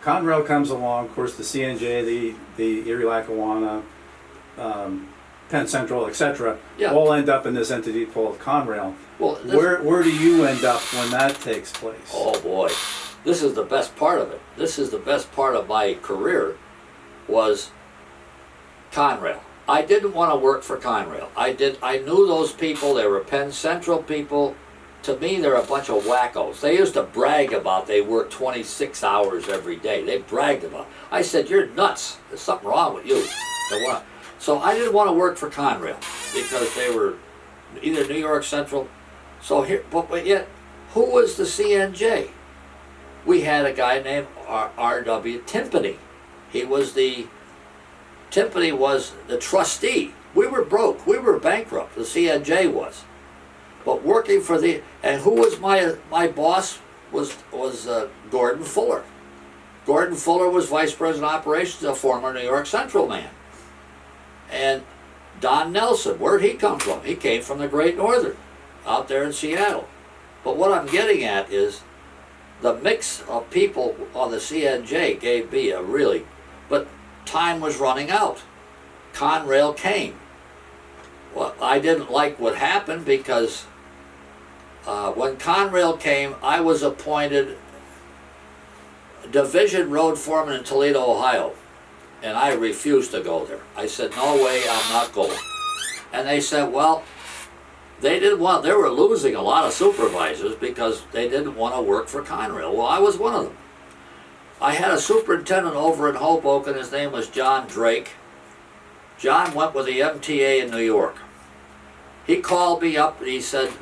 Conrail comes along. Of course, the CNJ, the Erie-Lackawanna, Penn Central, etc. Yeah. All end up in this entity called Conrail. Well, Where do you end up when that takes place? Oh boy, this is the best part of it. This is the best part of my career, was Conrail. I didn't want to work for Conrail. I knew those people. They were Penn Central people. To me, they're a bunch of wackos. They used to brag about they work 26 hours every day. They bragged about it. I said, you're nuts. There's something wrong with you. So I didn't want to work for Conrail because they were either New York Central. So here, but yet, who was the CNJ? We had a guy named R.W. Timpany. Timpany was the trustee. We were broke. We were bankrupt. The CNJ was. But working for and who was my boss was Gordon Fuller. Gordon Fuller was vice president of operations, a former New York Central man. And Don Nelson, where'd he come from? He came from the Great Northern, out there in Seattle. But what I'm getting at is the mix of people on the CNJ gave me a really, but time was running out. Conrail came. Well, I didn't like what happened because when Conrail came, I was appointed division road foreman in Toledo, Ohio, and I refused to go there. I said, no way, I'm not going. And they said, well, they were losing a lot of supervisors because they didn't want to work for Conrail. Well, I was one of them. I had a superintendent over in Hoboken, his name was John Drake. John went with the MTA in New York. He called me up and he said,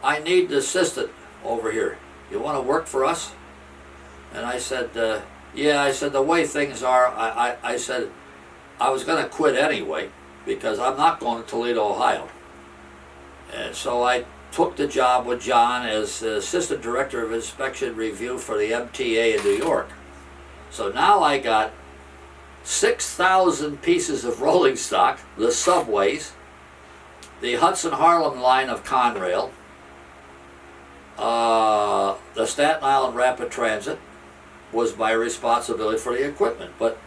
I need an assistant over here. You want to work for us? And I said, yeah. I said, the way things are, I said, I was going to quit anyway because I'm not going to Toledo, Ohio. And so I took the job with John as Assistant Director of Inspection Review for the MTA in New York. So now I got 6,000 pieces of rolling stock, the subways, the Hudson Harlem line of Conrail, the Staten Island Rapid Transit was my responsibility for the equipment. But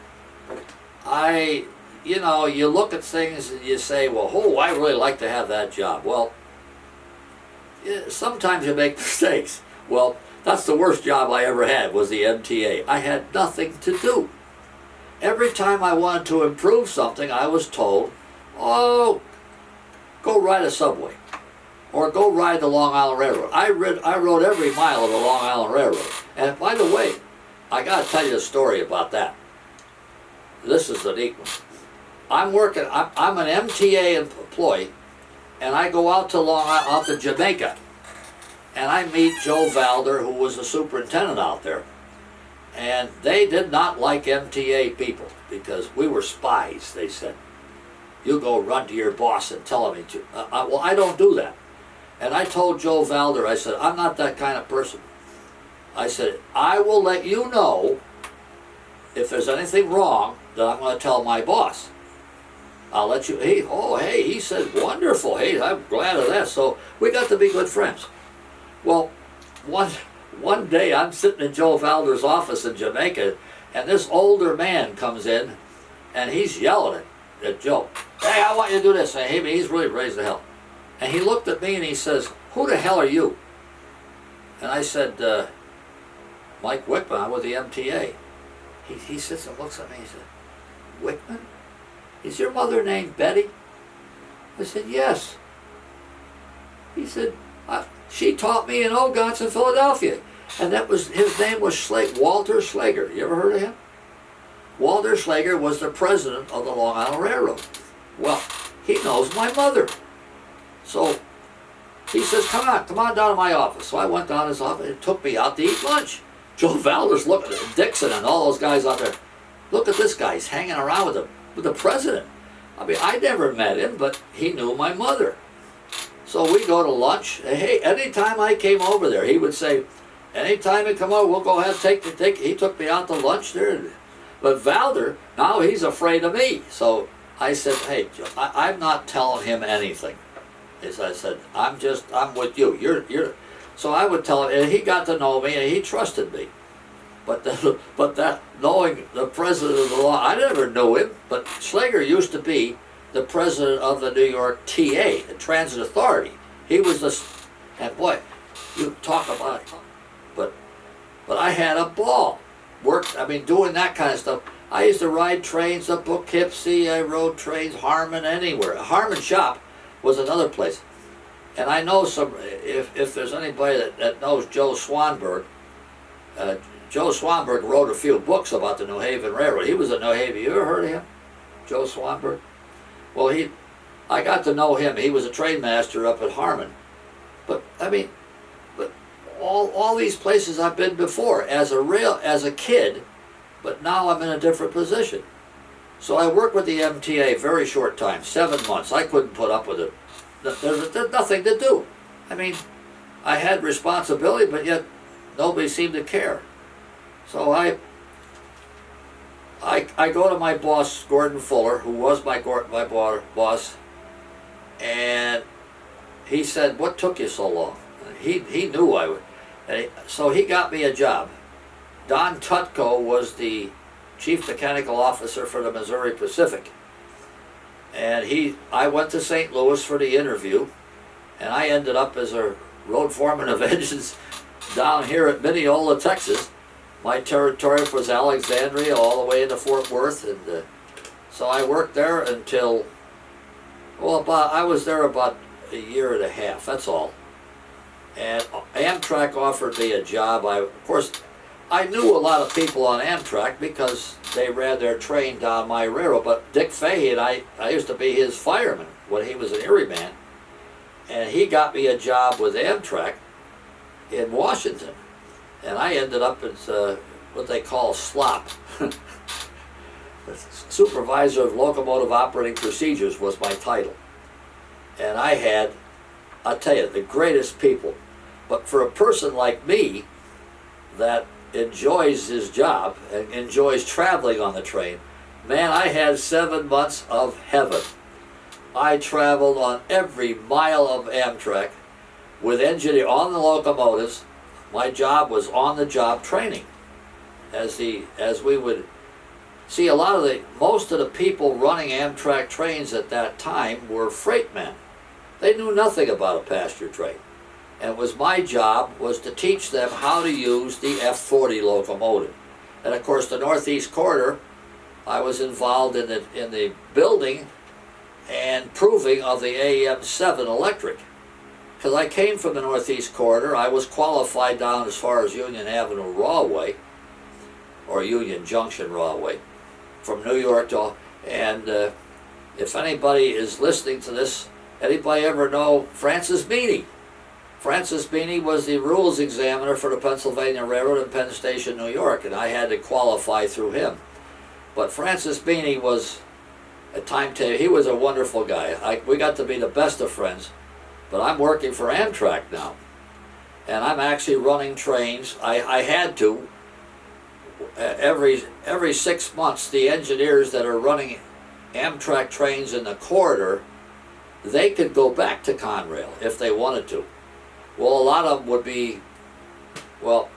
you look at things and you say, well, oh, I really like to have that job. Well, sometimes you make mistakes. Well, that's the worst job I ever had, was the MTA. I had nothing to do. Every time I wanted to improve something, I was told, oh, go ride a subway, or go ride the Long Island Railroad. I rode every mile of the Long Island Railroad. And by the way, I got to tell you a story about that. This is the neat one. I'm an MTA employee, and I go out to Jamaica, and I meet Joe Valder, who was the superintendent out there. And they did not like MTA people because we were spies, they said. You go run to your boss and tell him. Well, I don't do that. And I told Joe Valder, I said, I'm not that kind of person. I said, I will let you know if there's anything wrong that I'm going to tell my boss. I'll let you, he said, wonderful, hey, I'm glad of that. So we got to be good friends. Well, one day I'm sitting in Joe Valder's office in Jamaica, and this older man comes in, and he's yelling at Joe, hey, I want you to do this. And he's really raised the hell. And he looked at me and he says, who the hell are you? And I said, Mike Wikman, I'm with the MTA. He sits and looks at me and he said, Wikman? Is your mother named Betty? I said, yes. He said, she taught me in Ogons in Philadelphia. And his name was Walter Slager. You ever heard of him? Walter Slager was the president of the Long Island Railroad. Well, he knows my mother. So he says, come on down to my office. So I went down to his office and took me out to eat lunch. Joe Valder's looking at Dixon and all those guys out there. Look at this guy, he's hanging around with the president. I mean, I never met him, but he knew my mother. So we go to lunch. Hey, anytime I came over there, he would say, anytime you come over, we'll go ahead and take. He took me out to lunch there. But Valder, now he's afraid of me. So I said, hey, Joe, I'm not telling him anything. As I said, I'm with you. You're. So I would tell him, and he got to know me, and he trusted me. But that knowing the president of the law, I never knew him. But Slager used to be the president of the New York TA, the Transit Authority. He was and boy, you talk about it. But I had a ball. Doing that kind of stuff. I used to ride trains up Poughkeepsie. I rode trains Harmon, anywhere. Harmon Shop was another place. And I know if there's anybody that knows Joe Swanberg, Joe Swanberg wrote a few books about the New Haven Railroad. He was at New Haven. You ever heard of him? Joe Swanberg? Well, I got to know him. He was a train master up at Harmon. But all these places I've been before as a kid, but now I'm in a different position. So I worked with the MTA a very short time, 7 months. I couldn't put up with it. There's nothing to do. I mean, I had responsibility, but yet nobody seemed to care. So I go to my boss, Gordon Fuller, who was my boss, and he said, what took you so long? He knew I would. So he got me a job. Don Tutko was the chief mechanical officer for the Missouri Pacific. And I went to St. Louis for the interview, and I ended up as a road foreman of engines down here at Mineola, Texas. My territory was Alexandria all the way into Fort Worth, and so I worked there until, I was there about a year and a half, that's all. And Amtrak offered me a job. Of course, I knew a lot of people on Amtrak because they ran their train down my railroad, but Dick Fahey and I used to be his fireman when he was an Erie man. and he got me a job with Amtrak in Washington, and I ended up as what they call SLOP. Supervisor of Locomotive Operating Procedures was my title. And I had, I'll tell you, the greatest people. But for a person like me that enjoys his job and enjoys traveling on the train, man, I had 7 months of heaven. I traveled on every mile of Amtrak with engineer on the locomotives. My job was on-the-job training. As we would see, most of the people running Amtrak trains at that time were freight men. They knew nothing about a passenger train. And it was my job was to teach them how to use the F40 locomotive. And of course the Northeast Corridor, I was involved in the building and proving of the AM7 electric. Because I came from the Northeast Corridor, I was qualified down as far as Union Avenue Rawway, or Union Junction Rawway, from New York to, and if anybody is listening to this, anybody ever know Francis Meany? Francis Meany was the rules examiner for the Pennsylvania Railroad in Penn Station, New York, and I had to qualify through him. But Francis Meany was he was a wonderful guy. We got to be the best of friends, but I'm working for Amtrak now, and I'm actually running trains. I had to. Every 6 months, the engineers that are running Amtrak trains in the corridor, they could go back to Conrail if they wanted to. Well, a lot of them would be, well,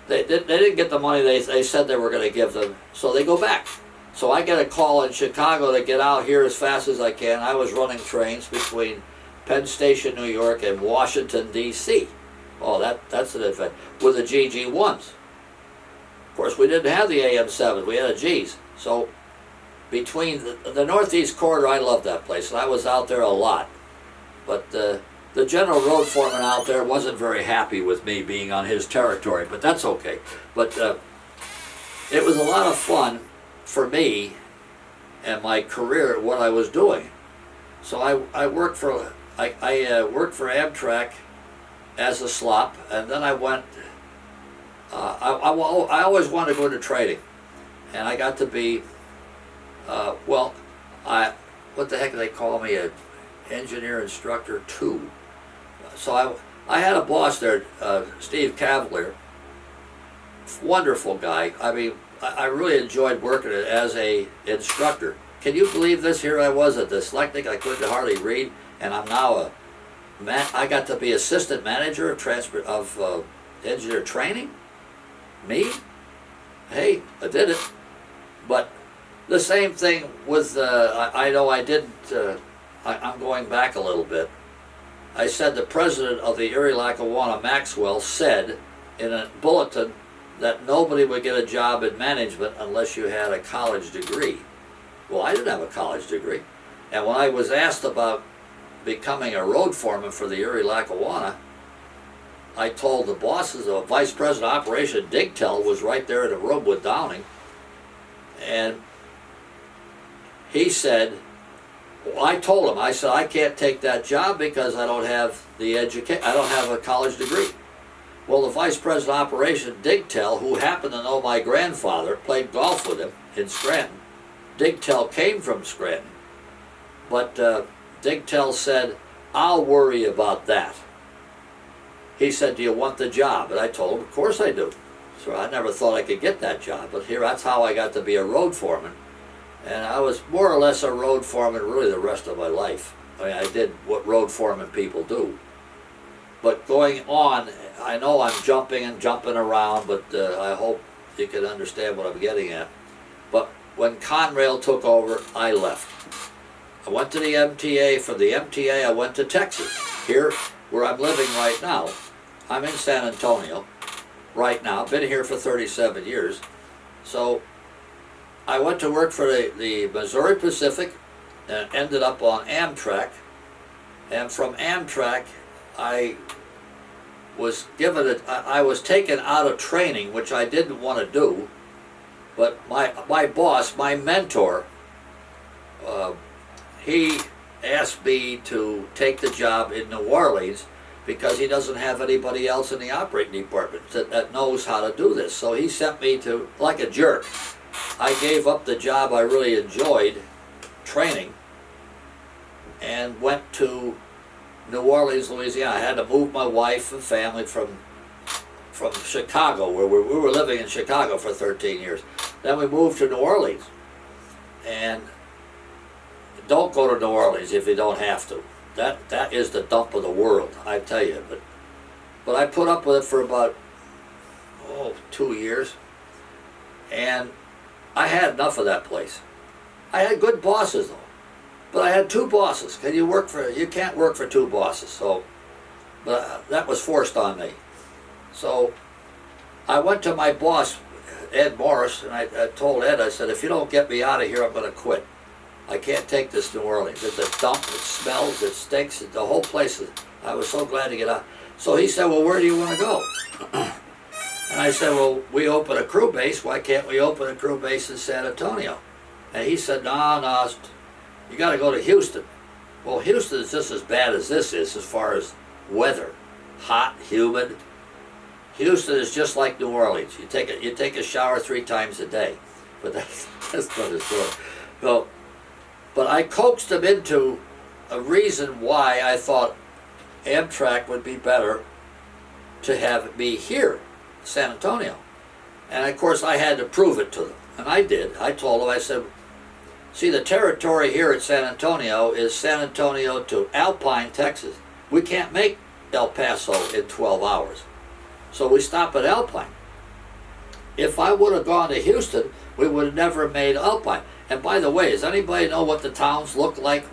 they didn't get the money they said they were going to give them, so they go back. So I get a call in Chicago to get out here as fast as I can. I was running trains between Penn Station, New York, and Washington, D.C. Oh, that's an adventure, with the GG1s. Of course, we didn't have the AM7, we had a G's. So between the Northeast Corridor, I loved that place, and I was out there a lot. But the general road foreman out there wasn't very happy with me being on his territory, but that's okay. But it was a lot of fun for me and my career at what I was doing. So I worked for Amtrak as a slop, and then I went. I always wanted to go into trading, and I got to be, what the heck do they call me, an engineer instructor 2. So I had a boss there, Steve Cavalier, wonderful guy. I mean, I really enjoyed working as a instructor. Can you believe this? Here I was, a dyslexic, I couldn't hardly read, and I'm now I got to be assistant manager of engineer training. Me? Hey, I did it. But the same thing with, I know I didn't, I'm going back a little bit. I said the president of the Erie-Lackawanna, Maxwell, said in a bulletin that nobody would get a job in management unless you had a college degree. Well, I didn't have a college degree. And when I was asked about becoming a road foreman for the Erie-Lackawanna, I told the bosses, the vice president of operation, Digtel, was right there in the room with Downing, and he said, well, I told him, I said, I can't take that job because I don't have I don't have a college degree. Well, the vice president of operation, Digtel, who happened to know my grandfather, played golf with him in Scranton. Digtel came from Scranton, but Digtel said, I'll worry about that. He said, do you want the job? And I told him, of course I do. So I never thought I could get that job, but that's how I got to be a road foreman. And I was more or less a road foreman really the rest of my life. I mean, I did what road foreman people do. But going on, I know I'm jumping around, but I hope you can understand what I'm getting at. But when Conrail took over, I left. I went to the MTA. From the MTA, I went to Texas. Here, where I'm living right now, I'm in San Antonio right now. Been here for 37 years. So I went to work for the Missouri Pacific and ended up on Amtrak. And from Amtrak, I was I was taken out of training, which I didn't want to do. But my boss, my mentor, he asked me to take the job in New Orleans because he doesn't have anybody else in the operating department that knows how to do this. So he sent me to, like a jerk, I gave up the job I really enjoyed, training, and went to New Orleans, Louisiana. I had to move my wife and family from Chicago, where we were living in Chicago for 13 years. Then we moved to New Orleans. And don't go to New Orleans if you don't have to. That is the dump of the world, I tell you. But I put up with it for about 2 years, and I had enough of that place. I had good bosses though, but I had 2 bosses. You can't work for 2 bosses. So, but that was forced on me. So I went to my boss, Ed Morris, and I told Ed, I said, if you don't get me out of here, I'm going to quit. I can't take this New Orleans. It's a dump, it smells, it stinks, the whole place is, I was so glad to get out. So he said, well, where do you want to go? And I said, well, we open a crew base, why can't we open a crew base in San Antonio? And he said, no, you got to go to Houston. Well, Houston is just as bad as this is as far as weather. Hot, humid. Houston is just like New Orleans. You take a shower 3 times a day. But that's another story. So, but I coaxed him into a reason why I thought Amtrak would be better to have me here, San Antonio. And of course I had to prove it to them. And I did. I told them, I said, see, the territory here at San Antonio is San Antonio to Alpine, Texas. We can't make El Paso in 12 hours. So we stop at Alpine. If I would have gone to Houston, we would have never made Alpine. And by the way, does anybody know what the towns look like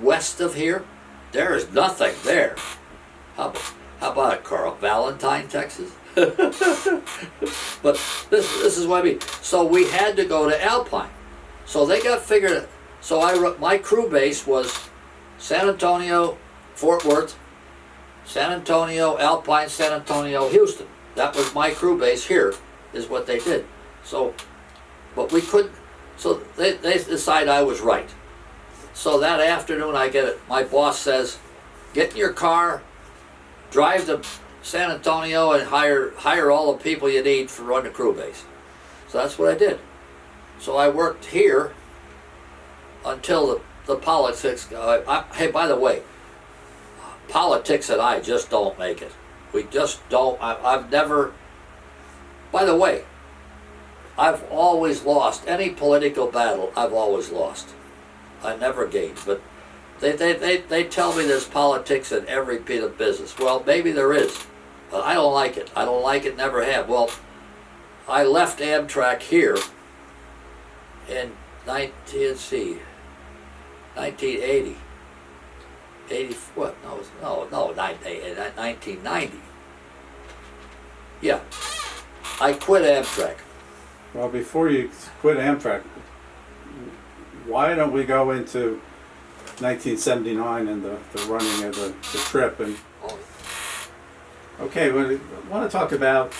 west of here? There is nothing there. How about it, Carl? Valentine, Texas? But this is what I mean. So we had to go to Alpine. So they got figured. So my crew base was San Antonio, Fort Worth, San Antonio, Alpine, San Antonio, Houston. That was my crew base here, is what they did. So, but we couldn't. So they decide I was right. So that afternoon I get it. My boss says, get in your car, drive to San Antonio and hire all the people you need to run the crew base. So that's what I did. So I worked here until the politics. Hey, by the way, politics and I just don't make it. We just don't. I've never. By the way, I've always lost any political battle. I've always lost. I never gained. But they tell me there's politics in every bit of business. Well, maybe there is, but I don't like it. I don't like it. Never have. Well, I left Amtrak here in 1980. 80 what? No, 1990. Yeah, I quit Amtrak. Well, before you quit Amtrak, why don't we go into 1979 and the running of the trip? And okay, I want to talk about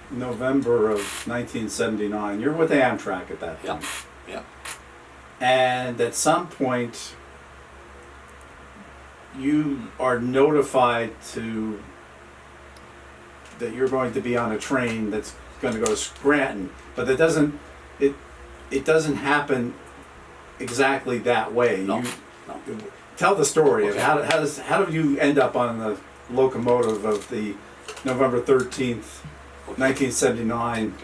November of 1979. You're with Amtrak at that point. Yeah. And at some point, you are notified that you're going to be on a train that's going to go to Scranton, but it doesn't happen exactly that way. No. Tell the story Okay. of how do you end up on the locomotive of the November 13th, 1979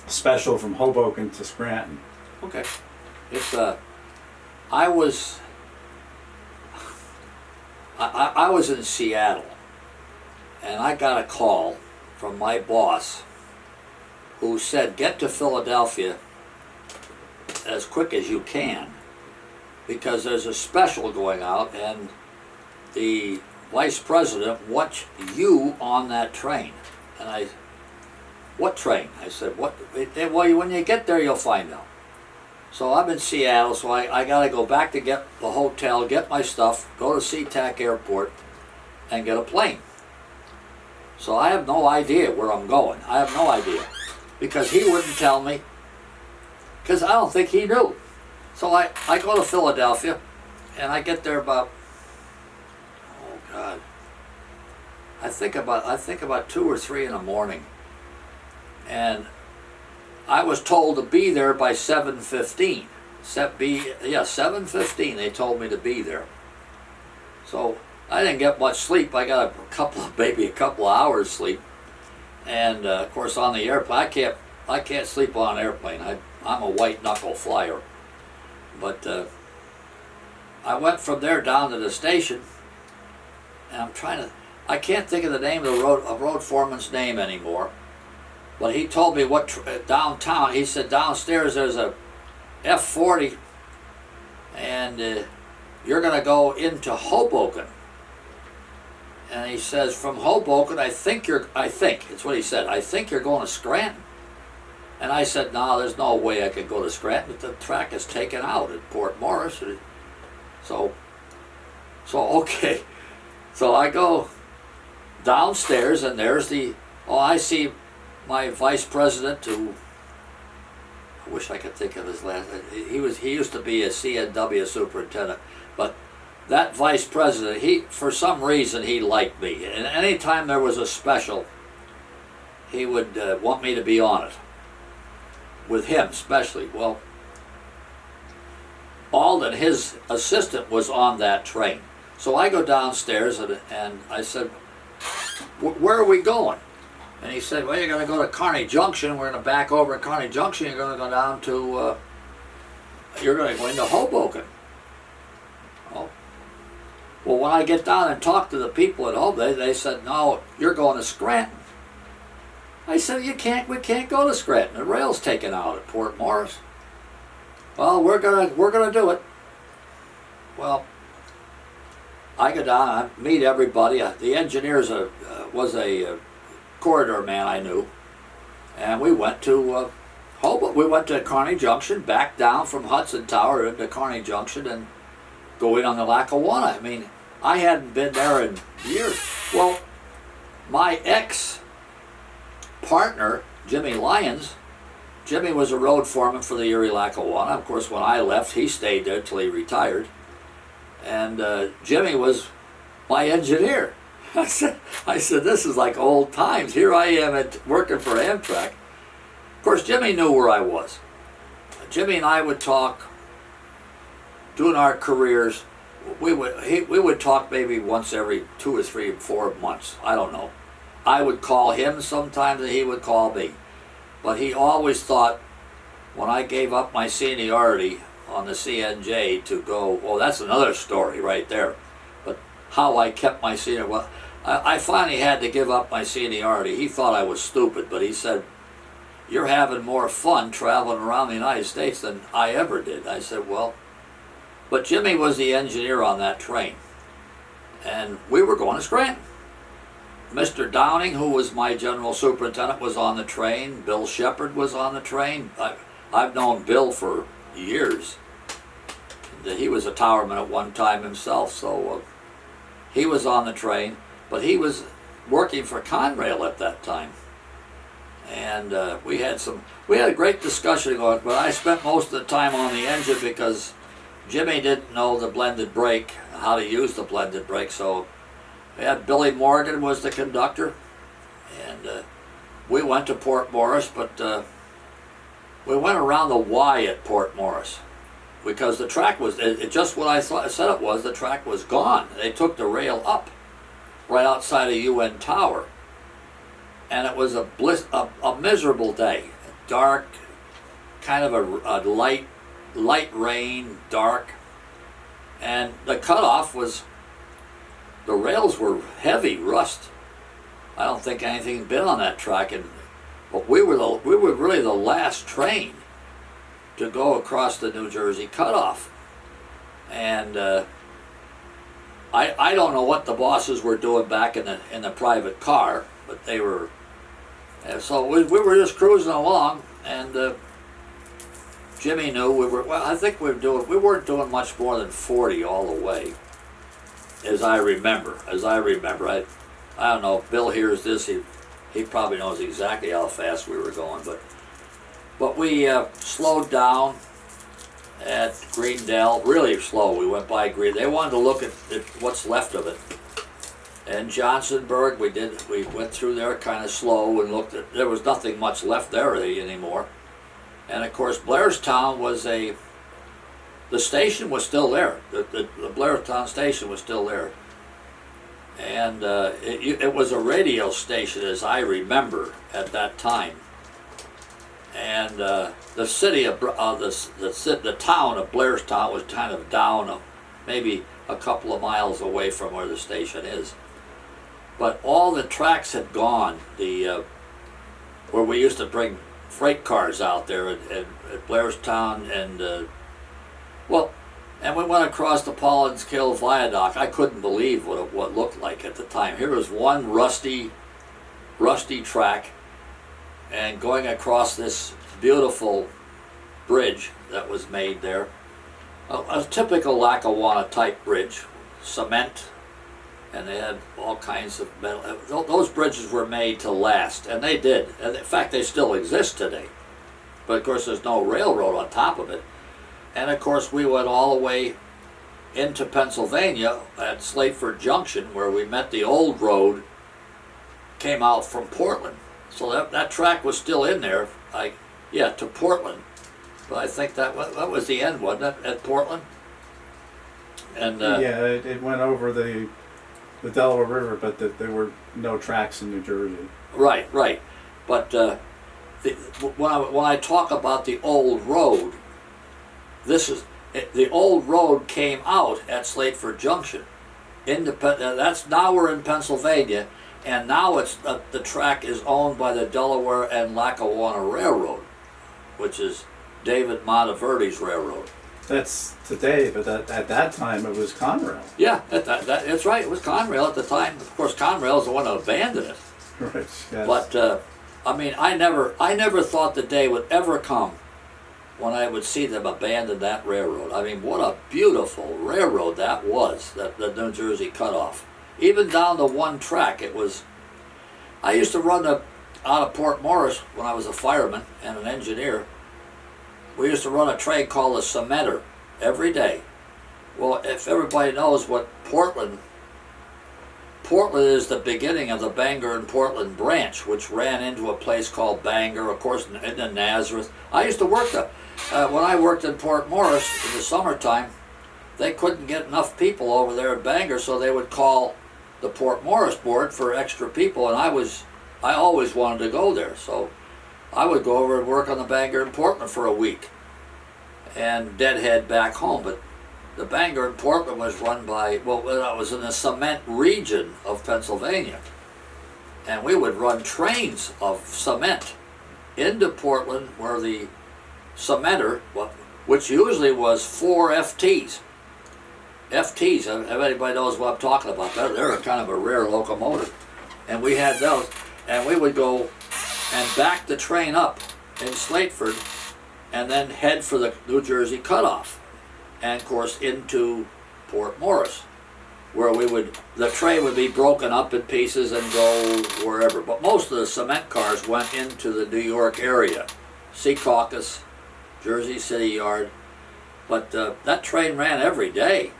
special from Hoboken to Scranton. Okay. It's I was in Seattle, and I got a call from my boss who said, get to Philadelphia as quick as you can because there's a special going out and the vice president wants you on that train. And what train? I said, what? Well, when you get there, you'll find out. So I'm in Seattle, so I got to go back to get the hotel, get my stuff, go to SeaTac Airport, and get a plane. So I have no idea where I'm going. I have no idea. Because he wouldn't tell me. Because I don't think he knew. So I go to Philadelphia, And I get there about, oh God, I think about 2 or 3 in the morning, and I was told to be there by 7:15. 7:15. They told me to be there. So I didn't get much sleep. I got maybe a couple of hours sleep, and of course on the airplane, I can't sleep on an airplane. I'm a white knuckle flyer, but I went from there down to the station, and I can't think of the name of the road foreman's name anymore. But he told me downtown. He said downstairs there's a F40, and you're going to go into Hoboken. And he says from Hoboken, I think it's what he said. I think you're going to Scranton. And I said, no, there's no way I could go to Scranton. The track is taken out at Port Morris. So okay. So I go downstairs, and there's I see my vice president, who I wish I could think of his last name. He used to be a CNW superintendent, but that vice president, for some reason he liked me, and anytime there was a special, he would want me to be on it, with him especially. Well, Alden, his assistant, was on that train. So I go downstairs, and I said, where are we going? And he said, well, you're going to go to Kearney Junction. We're going to back over at Kearney Junction. You're going to go down to, you're going to go into Hoboken. Oh. Well, when I get down and talk to the people at Hoboken, they said, no, you're going to Scranton. I said, we can't go to Scranton. The rail's taken out at Port Morris. Well, we're gonna do it. Well, I go down, I meet everybody. The engineer was a corridor man I knew, and we went to Hoboken. We went to Kearney Junction, back down from Hudson Tower into Kearney Junction, and go in on the Lackawanna. I mean, I hadn't been there in years. Well, my ex-partner, Jimmy Lyons, Jimmy was a road foreman for the Erie-Lackawanna. Of course, when I left, he stayed there till he retired. And Jimmy was my engineer. I said, this is like old times. Here I am working for Amtrak. Of course, Jimmy knew where I was. Jimmy and I would talk, doing our careers. We would talk maybe once every 2 or 3 or 4 months. I don't know. I would call him sometimes, and he would call me. But he always thought, when I gave up my seniority on the CNJ to go, well, that's another story right there. But how I kept my seniority, well, I finally had to give up my seniority. He thought I was stupid, but he said, you're having more fun traveling around the United States than I ever did. I said, well, but Jimmy was the engineer on that train, and we were going to Scranton. Mr. Downing, who was my general superintendent, was on the train. Bill Shepard was on the train. I've known Bill for years. He was a towerman at one time himself, so he was on the train. But he was working for Conrail at that time, and we had a great discussion going. But I spent most of the time on the engine because Jimmy didn't know the blended brake, how to use the blended brake, so. We had Billy Morgan was the conductor, and we went to Port Morris, but we went around the Y at Port Morris because the track was just what I said it was. The track was gone. They took the rail up right outside of UN Tower, and it was a miserable day, dark, kind of a light rain, dark, and the cutoff was. The rails were heavy rust. I don't think anything had been on that track, but we were really the last train to go across the New Jersey Cut-Off. And I don't know what the bosses were doing back in the private car, but they were. And so we were just cruising along, and Jimmy knew we were. Well, I think we weren't doing much more than 40 all the way. As I remember, I don't know if Bill hears this, he probably knows exactly how fast we were going, but we slowed down, at Greendale, really slow. We went by Green. They wanted to look at what's left of it. And Johnsonburg, we went through there kind of slow and looked at. There was nothing much left there really anymore. And of course, Blairstown was the station was still there. The Blairstown station was still there. And it was a radio station, as I remember at that time. And the city of the town of Blairstown was kind of down, maybe a couple of miles away from where the station is. But all the tracks had gone. Where we used to bring freight cars out there at Blairstown, and and we went across the Paulins Kill Viaduct. I couldn't believe what it looked like at the time. Here was one rusty track, and going across this beautiful bridge that was made there, a typical Lackawanna type bridge, cement, and they had all kinds of metal. Those bridges were made to last, and they did. And in fact, they still exist today. But of course, there's no railroad on top of it. And of course, we went all the way into Pennsylvania at Slateford Junction, where we met the old road, came out from Portland. So that track was still in there, to Portland. But I think that was the end, wasn't it, at Portland? And it went over the Delaware River, but there were no tracks in New Jersey. Right. But when I talk about the old road, the old road came out at Slateford Junction. Now we're in Pennsylvania, and now the track is owned by the Delaware and Lackawanna Railroad, which is David Monteverdi's railroad. That's today, but at that time it was Conrail. Yeah, that's right. It was Conrail at the time. Of course, Conrail is the one that abandoned it. Right. Yes. But I never thought the day would ever come when I would see them abandon that railroad. I mean, what a beautiful railroad that was, the New Jersey Cut-Off. Even down to one track, it was. I used to run out of Port Morris when I was a fireman and an engineer. We used to run a train called a cementer every day. Well, if everybody knows what Portland is the beginning of the Bangor and Portland branch, which ran into a place called Bangor, of course, in Nazareth. I used to work there. When I worked in Port Morris in the summertime, they couldn't get enough people over there at Bangor, so they would call the Port Morris board for extra people, and I always wanted to go there, so I would go over and work on the Bangor and Portland for a week and deadhead back home. But the Bangor and Portland was run by, I was in the cement region of Pennsylvania, and we would run trains of cement into Portland, where the cementer, which usually was 4 FTs. FTs, if anybody knows what I'm talking about, they're kind of a rare locomotive. And we had those, and we would go and back the train up in Slateford and then head for the New Jersey Cut-Off, and of course into Port Morris, where the train would be broken up in pieces and go wherever. But most of the cement cars went into the New York area, Secaucus, Jersey City Yard. But that train ran every day,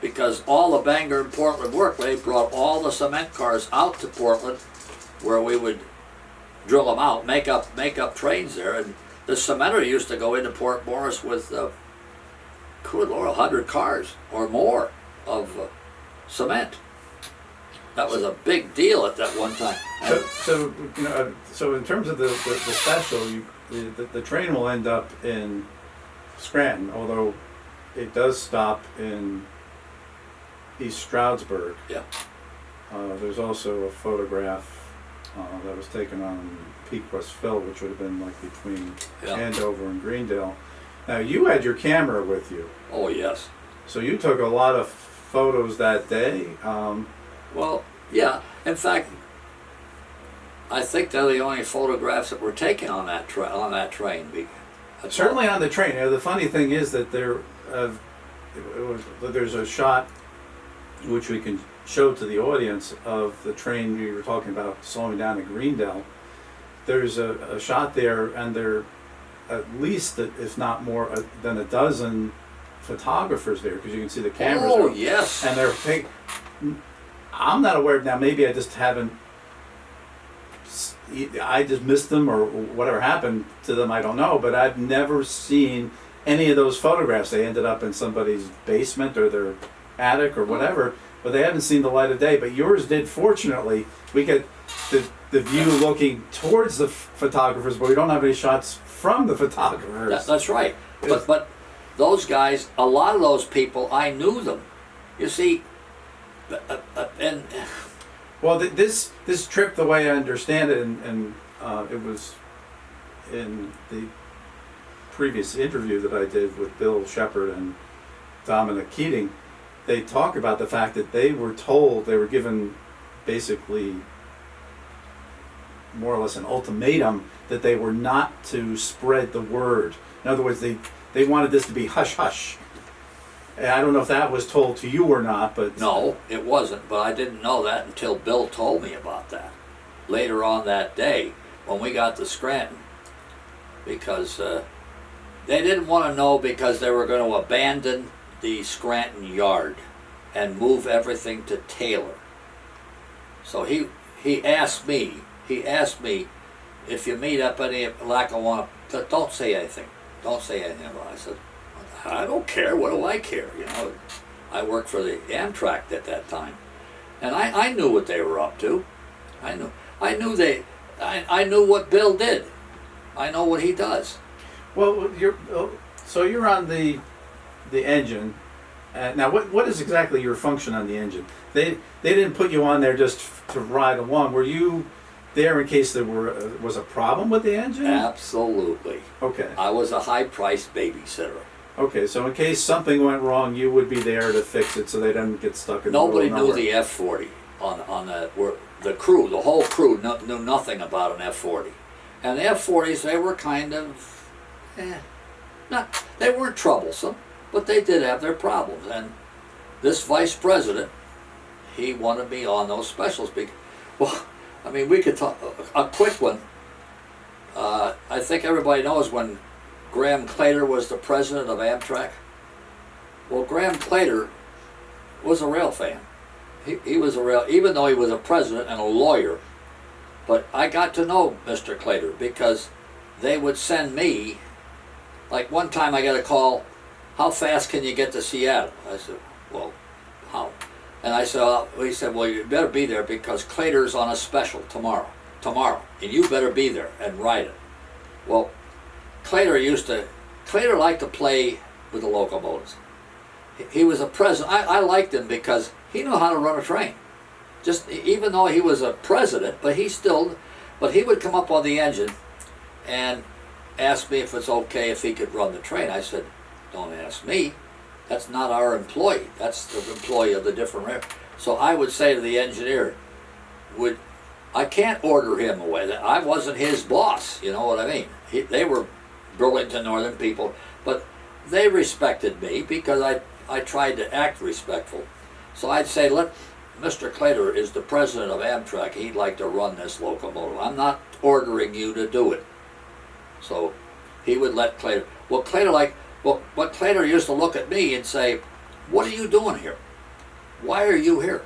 because all the Bangor and Portland work, they brought all the cement cars out to Portland, where we would drill them out, make up trains there. And the cementer used to go into Port Morris with, good Lord, 100 cars or more of cement. That was a big deal at that one time. So in terms of the special, the train will end up in Scranton, although it does stop in East Stroudsburg. Yeah. There's also a photograph that was taken on Pequest Phil, which would have been like between Andover and Greendale. Now, you had your camera with you. Oh, yes. So you took a lot of photos that day. Well, yeah. In fact, I think they're the only photographs that were taken on that train. Certainly on the train. The funny thing is that there's a shot which we can show to the audience of the train we were talking about slowing down at Greendale. There's a shot there, and at least, if not more, than a dozen photographers there, because you can see the cameras. Oh, yes. And they're I'm not aware, now maybe I just haven't, I just missed them or whatever happened to them, I don't know, but I've never seen any of those photographs. They ended up in somebody's basement or their attic or whatever, but they haven't seen the light of day. But yours did, fortunately. We get the view looking towards the photographers, but we don't have any shots from the photographers. That's right. But those guys, a lot of those people, I knew them. You see, and well, this trip, the way I understand it, and it was in the previous interview that I did with Bill Shepard and Dominic Keating, they talk about the fact that they were told, they were given basically more or less an ultimatum that they were not to spread the word. In other words, they wanted this to be hush hush. And I don't know if that was told to you or not, but... No, it wasn't, but I didn't know that until Bill told me about that later on that day when we got to Scranton, because they didn't want to know, because they were going to abandon the Scranton yard and move everything to Taylor. So he asked me if you meet up any Lackawanna, don't say anything. Don't say anything about it. I said, I don't care. What do I care? You know, I worked for the Amtrak at that time, and I knew what they were up to. I knew what Bill did. I know what he does. Well, you're on the engine. Now, what is exactly your function on the engine? They didn't put you on there just to ride along. Were you there in case there was a problem with the engine? Absolutely. Okay. I was a high-priced babysitter. Okay, so in case something went wrong, you would be there to fix it so they didn't get stuck in Nobody the middle of knew nowhere. the F-40 on the crew. The whole crew knew nothing about an F-40. And the F-40s, they were kind of, they weren't troublesome, but they did have their problems. And this vice president, he wanted me on those specials. Well, I mean, we could talk a quick one. I think everybody knows when Graham Claytor was the president of Amtrak. Well, Graham Claytor was a rail fan. He was a rail, even though he was a president and a lawyer. But I got to know Mr. Claytor because they would send me, like one time I got a call, how fast can you get to Seattle? I said, well, how? And I said, he said, well, you better be there because Claytor's on a special tomorrow, and you better be there and ride it. Well, Claytor liked to play with the locomotives. He was a president. I liked him because he knew how to run a train. Just even though he was a president, but he would come up on the engine and ask me if it's okay if he could run the train. I said, don't ask me. That's not our employee. That's the employee of the different rail. So I would say to the engineer, I can't order him away. I wasn't his boss. You know what I mean? They were Burlington Northern people, but they respected me because I tried to act respectful. So I'd say, Mr. Claytor is the president of Amtrak. He'd like to run this locomotive. I'm not ordering you to do it. So he would let Claytor. Well, but Claytor used to look at me and say, what are you doing here? Why are you here?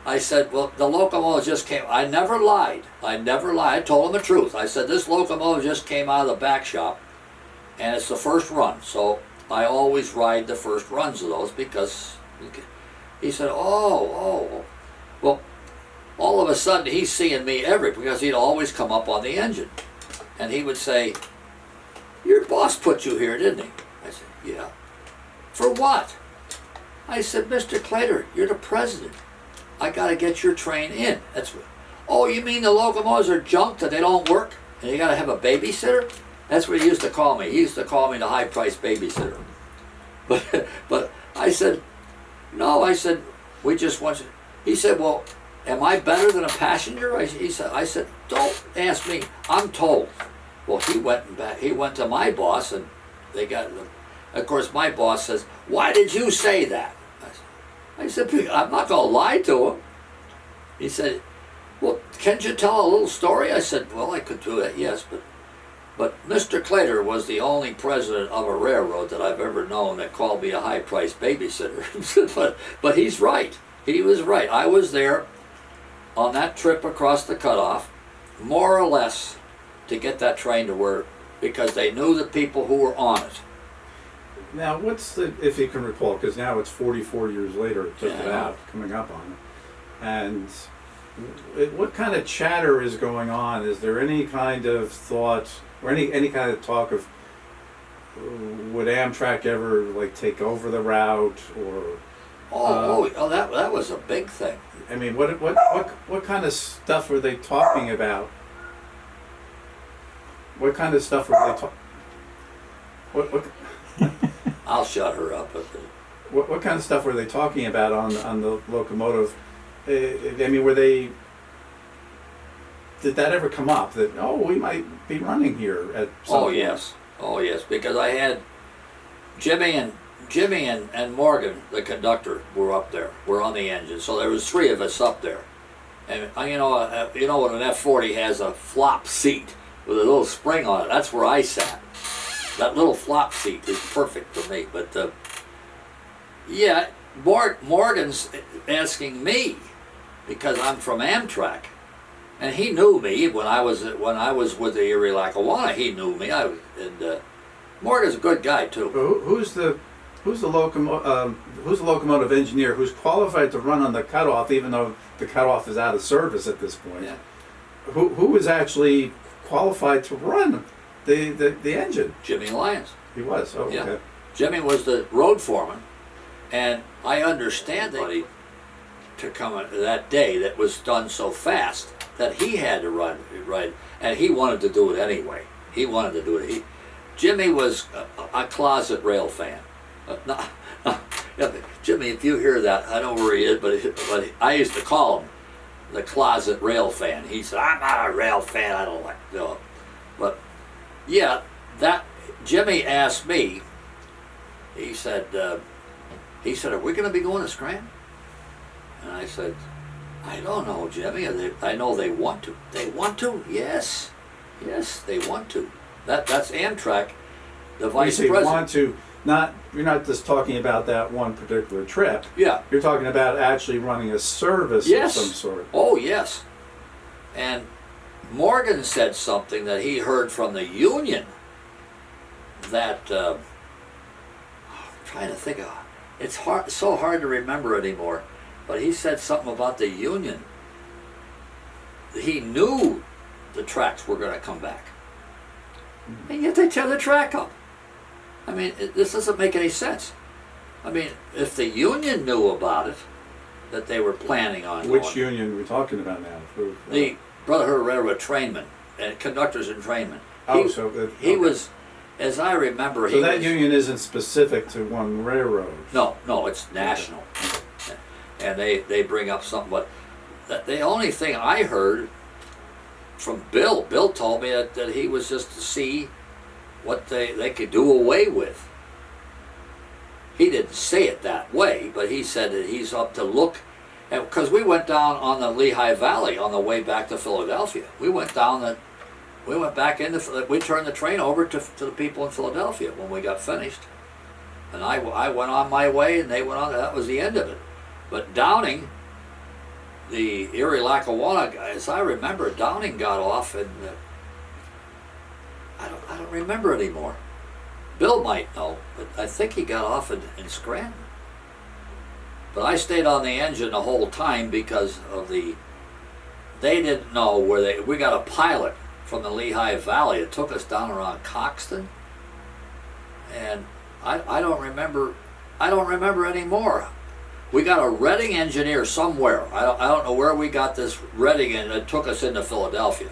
I said, well, the locomotive just came. I never lied. I told him the truth. I said, this locomotive just came out of the back shop, and it's the first run. So I always ride the first runs of those because he said, oh. Well, all of a sudden he's seeing me because he'd always come up on the engine. And he would say, your boss put you here, didn't he? I said, yeah. For what? I said, Mr. Claytor, you're the president. I got to get your train in. Oh, you mean the locomotives are junk, that they don't work? And you got to have a babysitter? That's what he used to call me. He used to call me the high-priced babysitter. But I said, no, we just want you. He said, well, am I better than a passenger? I said, don't ask me. I'm told. Well, he went to my boss, and they got. Of course, my boss says, why did you say that? I said, I'm not going to lie to him. He said, well, can't you tell a little story? I said, well, I could do that, yes, but But Mr. Claytor was the only president of a railroad that I've ever known that called me a high-priced babysitter. but he's right. He was right. I was there on that trip across the cutoff, more or less, to get that train to work because they knew the people who were on it. Now, what's the, if you can recall, because now it's 44 years later, it took it Yeah. out, coming up on it. And what kind of chatter is going on? Is there any kind of thought or any kind of talk of would Amtrak ever like take over the route or? That was a big thing. I mean, what kind of stuff were they talking about? What kind of stuff were they talking? What I'll shut her up. what kind of stuff were they talking about on the locomotive? I mean, were they? Did that ever come up that we might be running here at some point? Oh yes, because I had Jimmy and Morgan, the conductor, were up there. Were on the engine, so there was three of us up there. And you know when an F40 has a flop seat with a little spring on it, that's where I sat. That little flop seat is perfect for me. But yeah, Morgan's asking me because I'm from Amtrak. And he knew me when I was with the Erie-Lackawanna. He knew me. Morgan's a good guy too. Who's the locomotive engineer who's qualified to run on the cutoff, even though the cutoff is out of service at this point? Yeah. Who was actually qualified to run the engine? Jimmy Lyons. He was. Oh, Yeah. okay. Jimmy was the road foreman, and I understand that to come that day that was done so fast that he had to run, and he wanted to do it anyway. He wanted to do it. Jimmy was a closet rail fan. Jimmy, if you hear that, I don't know where he is, but I used to call him the closet rail fan. He said, "I'm not a rail fan. I don't like no." But yeah, that Jimmy asked me. He said, "Are we going to be going to Scranton?" And I said, "I don't know, Jimmy. I know they want to. They want to? Yes, they want to. That's Amtrak. The vice You say president. want to, you're not just talking about that one particular trip. Yeah. You're talking about actually running a service Yes. of some sort. Oh yes. And Morgan said something that he heard from the union. That I'm trying to think of. It's so hard to remember anymore. But he said something about the union. He knew the tracks were going to come back. And yet they tear the track up. I mean, this doesn't make any sense. I mean, if the union knew about it, that they were planning on Which going, union are we talking about now? the Brotherhood of Railroad Trainmen and Conductors and Trainmen. He was, as I remember, So that union isn't specific to one railroad. No, it's national. And they bring up something, but the only thing I heard from Bill told me that he was just to see what they could do away with. He didn't say it that way, but he said that he's up to look, because we went down on the Lehigh Valley on the way back to Philadelphia. We went back we turned the train over to the people in Philadelphia when we got finished. And I went on my way and they went on, that was the end of it. But Downing, the Erie-Lackawanna guy, as I remember, Downing got off and I don't remember anymore. Bill might know, but I think he got off in Scranton. But I stayed on the engine the whole time because of they didn't know where we got a pilot from the Lehigh Valley. It took us down around Coxton. And I don't remember anymore. We got a Reading engineer somewhere. I don't know where we got this Reading, and it took us into Philadelphia.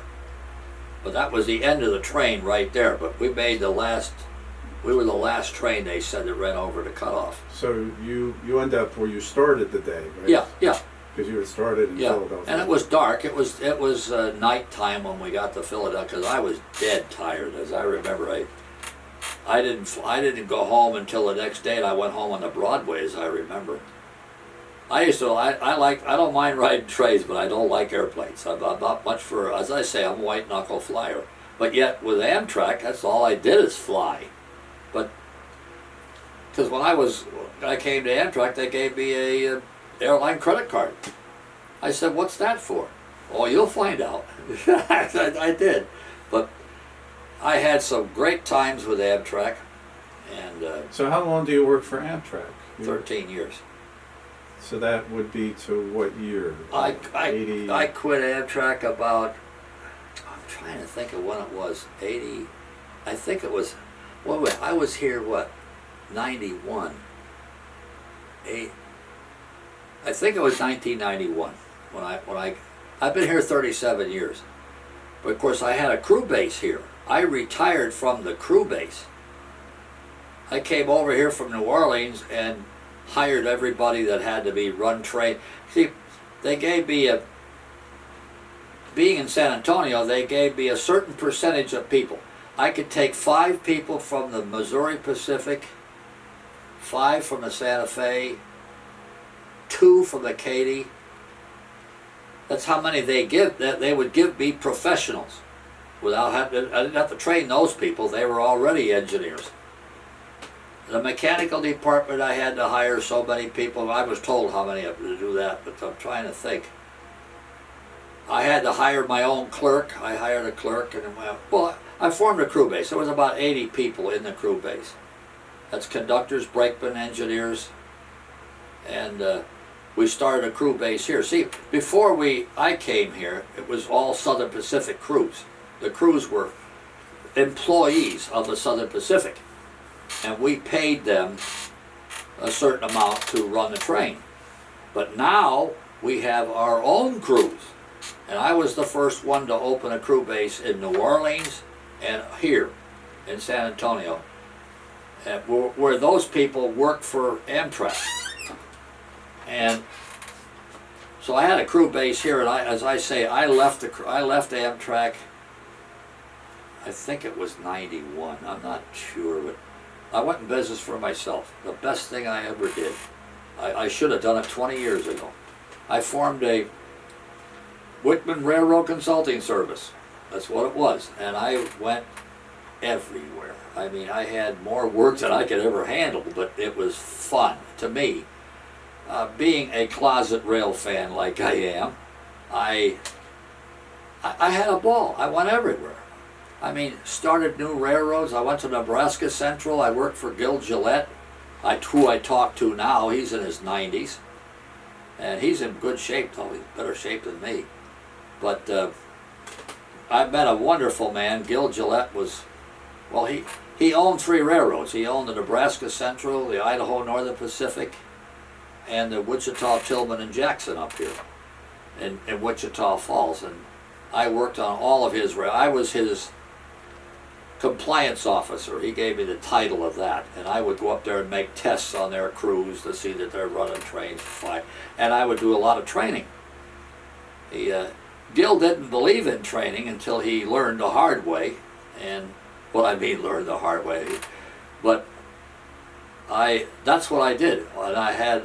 But that was the end of the train right there. But we were the last train they said that ran over to Cut-Off. So you end up where you started the day, right? Yeah. Because you had started in Philadelphia. And it was dark. It was nighttime when we got to Philadelphia because I was dead tired, as I remember. I didn't go home until the next day, and I went home on the Broadway, as I remember. I don't mind riding trains, but I don't like airplanes. I'm not much for, as I say, I'm a white knuckle flyer. But yet with Amtrak, that's all I did is fly. But because when I came to Amtrak, they gave me a airline credit card. I said, "What's that for?" "Oh, you'll find out." I did, but I had some great times with Amtrak, and So how long do you work for Amtrak? 13 years. So that would be to what year? I 80. quit Amtrak about, I'm trying to think of when it was, 80, I think it was, well, wait, I was here, what, 91, I think it was 1991 I've been here 37 years. But of course I had a crew base here. I retired from the crew base. I came over here from New Orleans and hired everybody that had to be run train. See, they gave me being in San Antonio, they gave me a certain percentage of people. I could take 5 people from the Missouri Pacific, 5 from the Santa Fe, 2 from the Katy. That's how many they would give me professionals. I didn't have to train those people, they were already engineers. The mechanical department, I had to hire so many people. I was told how many to do that, but I'm trying to think. I had to hire my own clerk. I hired a clerk, and I formed a crew base. There was about 80 people in the crew base. That's conductors, brakemen, engineers, and we started a crew base here. See, before I came here, it was all Southern Pacific crews. The crews were employees of the Southern Pacific, and we paid them a certain amount to run the train. But now we have our own crews, and I was the first one to open a crew base in New Orleans and here in San Antonio, where those people worked for Amtrak. And so I had a crew base here, and as I say, I left Amtrak, I think it was 91, I'm not sure, but I went in business for myself. The best thing I ever did. I should have done it 20 years ago. I formed a Wikman Railroad Consulting Service. That's what it was. And I went everywhere. I mean, I had more work than I could ever handle, but it was fun to me. Being a closet rail fan like I am, I had a ball. I went everywhere. I mean, started new railroads. I went to Nebraska Central. I worked for Gil Gillette, who I talk to now. He's in his 90s. And he's in good shape, though. He's better shape than me. But I met a wonderful man. Gil Gillette was, well, he owned 3 railroads. He owned the Nebraska Central, the Idaho Northern Pacific, and the Wichita, Tillman, and Jackson up here in Wichita Falls. And I worked on all of his rail. I was his compliance officer. He gave me the title of that, and I would go up there and make tests on their crews to see that they're running trains fine. And I would do a lot of training. Gil didn't believe in training until he learned the hard way, and what I mean learned the hard way, but that's what I did. And I had,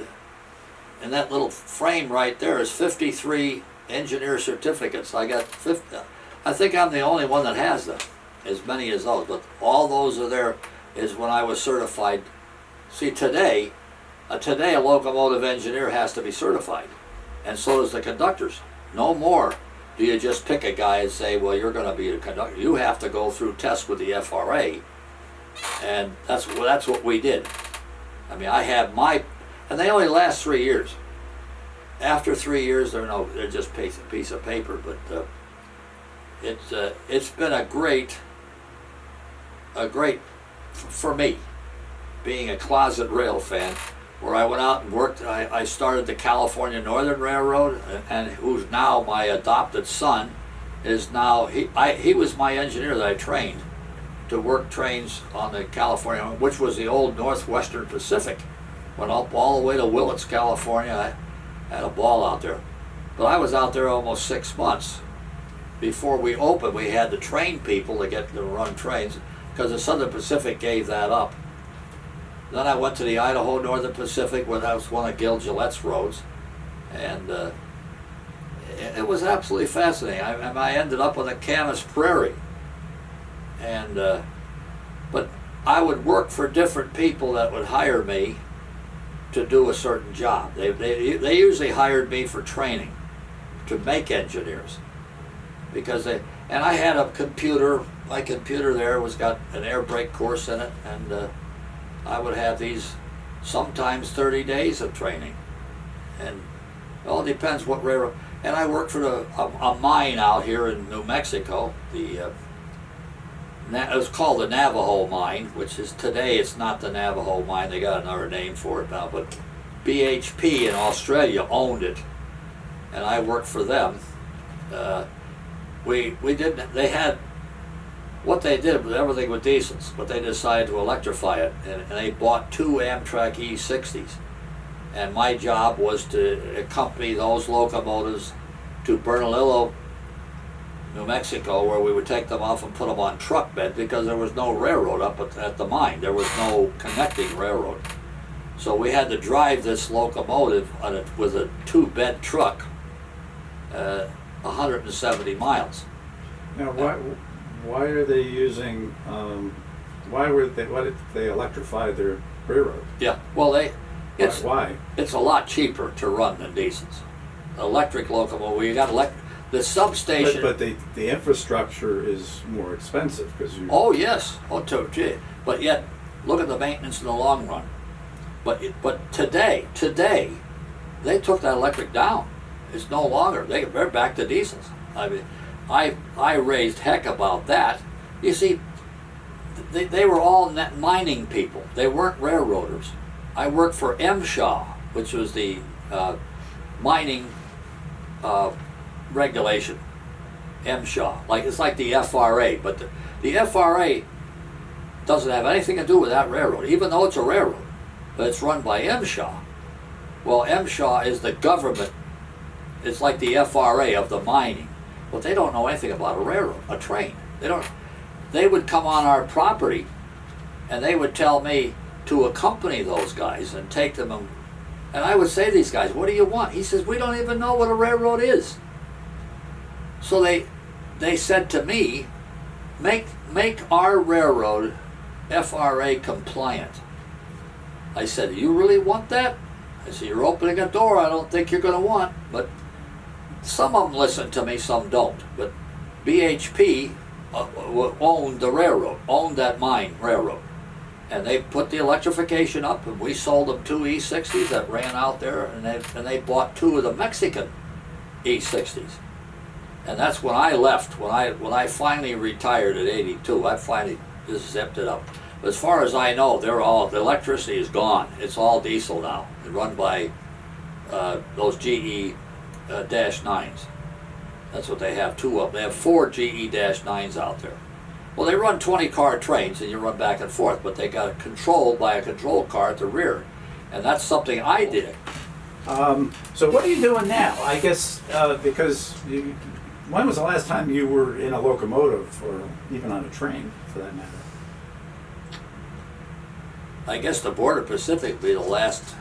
in that little frame right there is 53 engineer certificates. I got 50. I think I'm the only one that has them, as many as those, but all those are there is when I was certified. See, today a locomotive engineer has to be certified, and so does the conductors. No more do you just pick a guy and say, well, you're going to be a conductor. You have to go through tests with the FRA, and that's what we did. I mean, I have and they only last 3 years. After 3 years, they're just a piece of paper. But it's been a great for me, being a closet rail fan, where I went out and worked. I started the California Northern Railroad, and who's now my adopted son is now he was my engineer that I trained to work trains on the California, which was the old Northwestern Pacific. Went up all the way to Willits, California. I had a ball out there. But I was out there almost 6 months. Before we opened, we had to train people to get to run trains, because the Southern Pacific gave that up. Then I went to the Idaho Northern Pacific, where that was one of Gil Gillette's roads. And it was absolutely fascinating. I ended up on the Camas Prairie. And but I would work for different people that would hire me to do a certain job. They usually hired me for training to make engineers, because I had a computer. My computer there was got an air brake course in it, and I would have these sometimes 30 days of training, and well, it depends what railroad. And I worked for a mine out here in New Mexico. It was called the Navajo Mine, which is today it's not the Navajo Mine. They got another name for it now, but BHP in Australia owned it, and I worked for them. We didn't. They had what they did was everything with diesels, but they decided to electrify it, and they bought 2 Amtrak E60s. And my job was to accompany those locomotives to Bernalillo, New Mexico, where we would take them off and put them on truck bed, because there was no railroad up at the mine. There was no connecting railroad. So we had to drive this locomotive with a 2-bed truck 170 miles. Now, why are they using? Why did they electrify their railroad? Yeah, well, Why? It's a lot cheaper to run than diesels. Electric locomotive, you got the substation. But the infrastructure is more expensive because you. Oh yes, but yet look at the maintenance in the long run. But today they took that electric down. It's no longer. They're back to diesels. I mean, I raised heck about that. You see, they were all mining people. They weren't railroaders. I worked for MSHA, which was the mining regulation. MSHA, it's like the FRA, but the FRA doesn't have anything to do with that railroad, even though it's a railroad, but it's run by MSHA. Well, MSHA is the government. It's like the FRA of the mining. But they don't know anything about a railroad, a train. They would come on our property, and they would tell me to accompany those guys and take them. And I would say to these guys, "What do you want?" He says, "We don't even know what a railroad is." So they said to me, make our railroad FRA compliant. I said, "You really want that?" I said, "You're opening a door I don't think you're going to want." But some of them listen to me, some don't. But BHP owned the railroad, owned that mine railroad. And they put the electrification up, and we sold them 2 E60s that ran out there, and they bought 2 of the Mexican E60s. And that's when I left. When I finally retired at 82, I finally just zipped it up. But as far as I know, the electricity is gone. It's all diesel now. It's run by those GE -9s. That's what they have, 2 of them. They have 4 GE-9s out there. Well, they run 20-car trains, and you run back and forth, but they got it controlled by a control car at the rear. And that's something I did. So what are you doing now? I guess because when was the last time you were in a locomotive, or even on a train, for that matter? I guess the Border Pacific would be the last.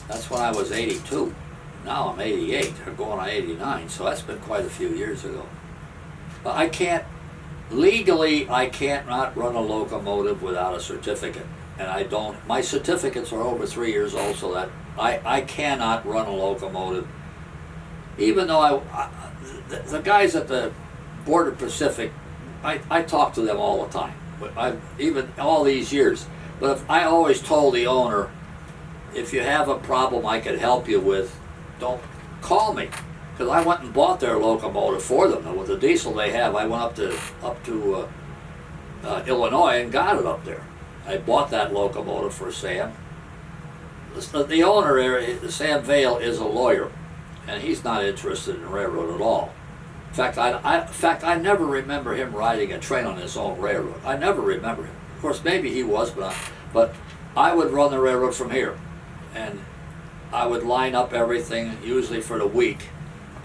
That's when I was 82. Now I'm 88, or going on 89, so that's been quite a few years ago. But I can't. Legally, I can't not run a locomotive without a certificate, and I don't. My certificates are over 3 years old, so that I cannot run a locomotive. Even though the guys at the Border Pacific, I talk to them all the time. But even all these years. But I always told the owner, if you have a problem I could help you with, don't call me. Because I went and bought their locomotive for them. And with the diesel they have, I went up to Illinois and got it up there. I bought that locomotive for Sam. The owner there, Sam Vale, is a lawyer, and he's not interested in the railroad at all. In fact, I never remember him riding a train on his own railroad. I never remember him. Of course, maybe he was, but I would run the railroad from here, and I would line up everything, usually for the week,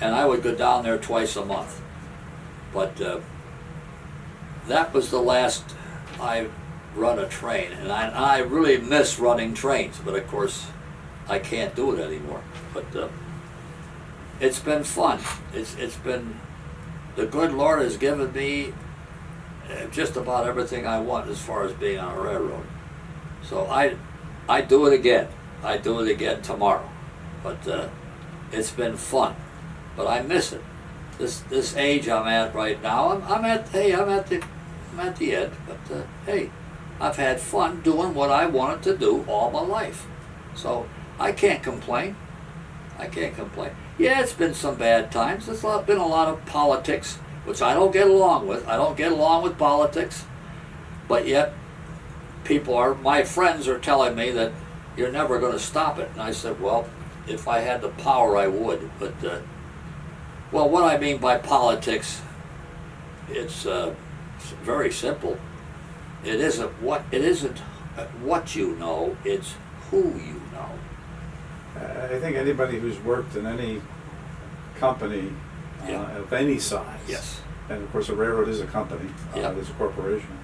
and I would go down there twice a month. But that was the last I run a train, and I really miss running trains, but of course I can't do it anymore. But it's been fun. It's been, the good Lord has given me just about everything I want as far as being on a railroad. So I do it again. I do it again tomorrow. But it's been fun. But I miss it. This age I'm at right now, I'm at the end. But hey, I've had fun doing what I wanted to do all my life. So I can't complain. I can't complain. Yeah, it's been some bad times. There's been a lot of politics, which I don't get along with. I don't get along with politics. But yet, my friends are telling me that you're never going to stop it. And I said, well, if I had the power, I would. But, well, what I mean by politics, it's very simple. It isn't what you know, it's who you know. I think anybody who's worked in any company of any size, Yes. and of course a railroad is a company, Yeah. it's a corporation,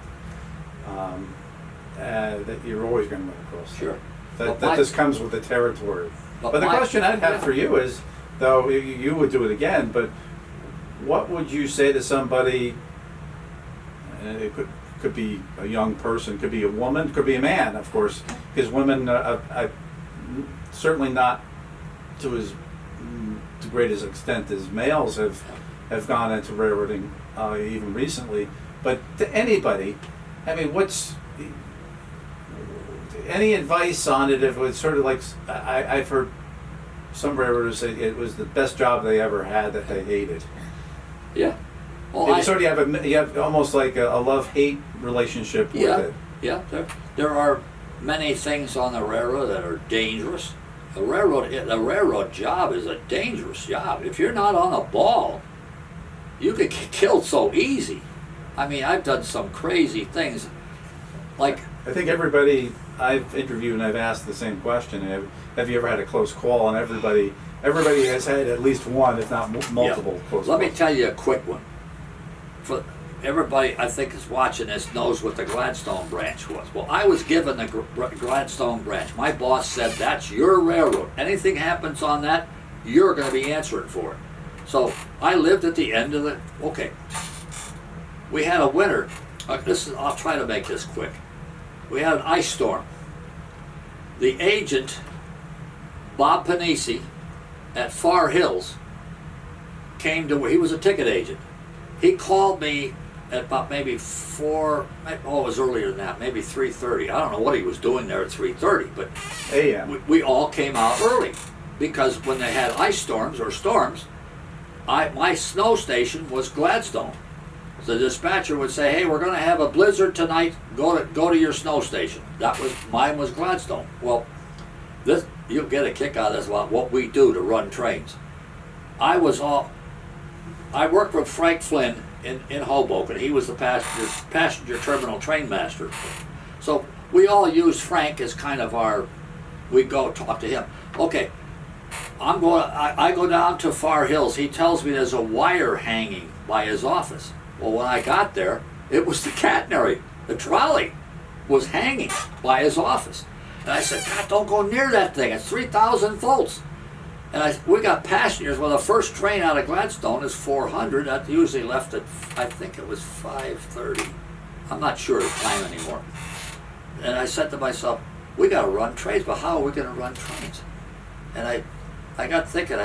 that you're always going to run across. Sure. That just comes with the territory. But But the question I'd have yeah. for you is, though you would do it again, but what would you say to somebody, and it could be a young person, could be a woman, could be a man, of course, because women, certainly not to great as extent as males have gone into railroading even recently, but to anybody, I mean, what's any advice on it? If it was sort of like, I've heard some railroaders say it was the best job they ever had that they hated. Yeah. Well, You have almost like a love-hate relationship with it. Yeah, there are many things on the railroad that are dangerous. The railroad job is a dangerous job. If you're not on a ball, you could get killed so easy. I mean, I've done some crazy things. Like, I think everybody I've interviewed and I've asked the same question. Have you ever had a close call? And everybody has had at least one, if not multiple close calls. let me tell you a quick one. For everybody, I think, is watching this knows what the Gladstone branch was. Well, I was given the Gladstone branch. My boss said, that's your railroad. Anything happens on that, you're going to be answering for it. So I lived at the end of the, okay. We had a winter. I'll try to make this quick. We had an ice storm. The agent, Bob Panisi, at Far Hills, came to where he was a ticket agent. He called me at about maybe 4, it was earlier than that, maybe 3:30. I don't know what he was doing there at 3:30, but AM. we all came out early because when they had ice storms or storms, my snow station was Gladstone. The dispatcher would say, hey, we're going to have a blizzard tonight, go to your snow station. Mine was Gladstone. Well, you'll get a kick out of this about what we do to run trains. I worked with Frank Flynn in Hoboken. He was the passenger terminal train master. So we all use Frank as kind of we go talk to him. Okay, I go down to Far Hills. He tells me there's a wire hanging by his office. Well, when I got there, it was the catenary. The trolley was hanging by his office. And I said, God, don't go near that thing. It's 3,000 volts. And we got passengers. Well, the first train out of Gladstone is 400. That usually left at, I think it was 5:30. I'm not sure of the time anymore. And I said to myself, we got to run trains, but how are we going to run trains? And I got thinking,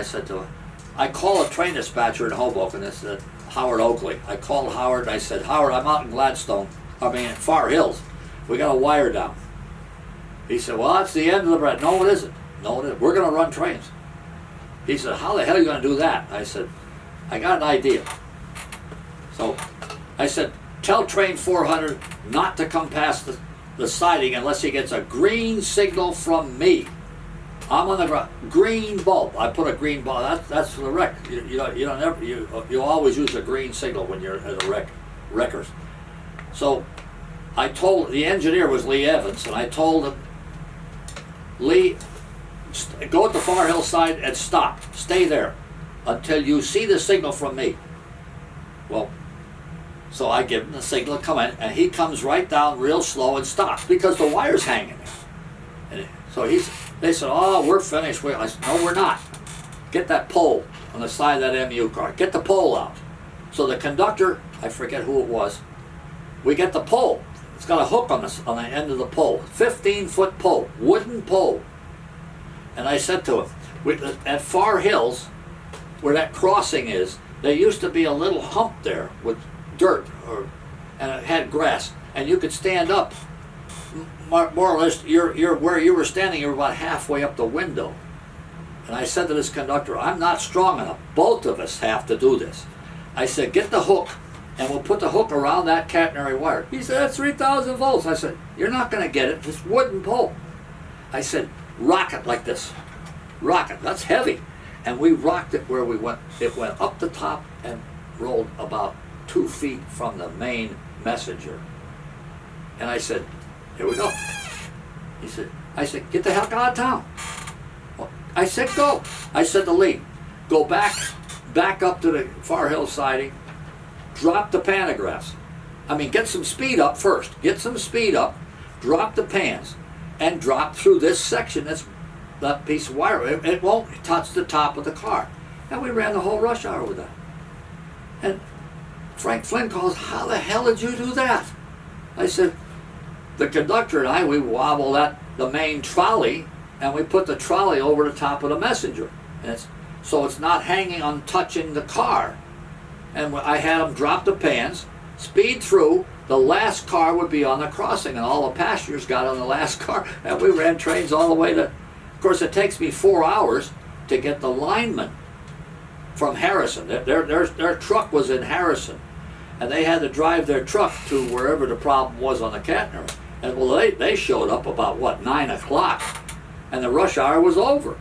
I called a train dispatcher in Hoboken, it's Howard Oakley. I called Howard and I said, Howard, I'm out in Far Hills. We got a wire down. He said, well, that's the end of the bread. No, it isn't. No, it isn't. We're going to run trains. He said, how the hell are you going to do that? I said, I got an idea. So I said, tell train 400 not to come past the siding unless he gets a green signal from me. I'm on the green bulb. I put a green bulb. That's for the wreck. You always use a green signal when you're at a wreckers. So I told the engineer was Lee Evans, and I told him, Lee, go at the Far Hill side and stop. Stay there until you see the signal from me. Well, so I give him the signal to come in, and he comes right down real slow and stops because the wire's hanging there. And so they said, oh, we're finished. I said, no, we're not. Get that pole on the side of that MU car. Get the pole out. So the conductor, I forget who it was, we get the pole. It's got a hook on the end of the pole, 15-foot pole, wooden pole. And I said to him, at Far Hills, where that crossing is, there used to be a little hump there with dirt, and it had grass, and you could stand up. More or less, you're where you were standing, you were about halfway up the window. And I said to this conductor, I'm not strong enough. Both of us have to do this. I said, get the hook, and we'll put the hook around that catenary wire. He said, that's 3,000 volts. I said, you're not going to get it. It's wooden pole. I said, rock it like this. Rock it. That's heavy. And we rocked it where we went. It went up the top and rolled about 2 feet from the main messenger. And I said, here we go. I said, get the heck out of town. Well, I said, go. I said to Lee, go back up to the Far Hill siding, drop the pantographs. I mean, get some speed up first. Get some speed up, drop the pans, and drop through this section, that piece of wire. It won't touch the top of the car. And we ran the whole rush hour with that. And Frank Flynn calls, how the hell did you do that? I said, the conductor and I, we wobbled at the main trolley, and we put the trolley over the top of the messenger. And so it's not hanging on touching the car. And I had them drop the pans, speed through, the last car would be on the crossing, and all the passengers got on the last car, and we ran trains all the way to, of course it takes me 4 hours to get the linemen from Harrison. Their truck was in Harrison, and they had to drive their truck to wherever the problem was on the catenary. And well, they showed up about, 9 o'clock, and the rush hour was over.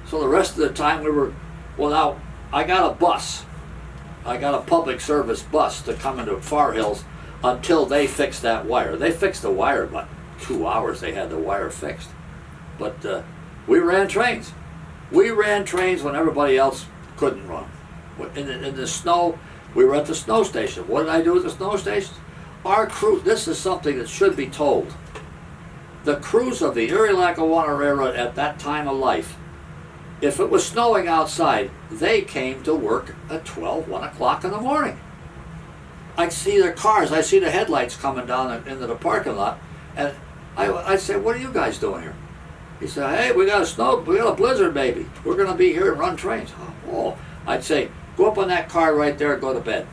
So the rest of the time we were, now I got a bus. I got a public service bus to come into Far Hills until they fixed that wire. They fixed the wire, about 2 hours they had the wire fixed. But we ran trains. We ran trains when everybody else couldn't run. In the snow, we were at the snow station. What did I do at the snow station? Our crew, this is something that should be told. The crews of the Erie-Lackawanna Railroad at that time of life, if it was snowing outside, they came to work at 1 o'clock in the morning. I'd see their cars, I see the headlights coming down into the parking lot, and I'd say, what are you guys doing here? He said, hey, we got a blizzard, baby. We're going to be here and run trains. Oh, I'd say, go up on that car right there and go to bed.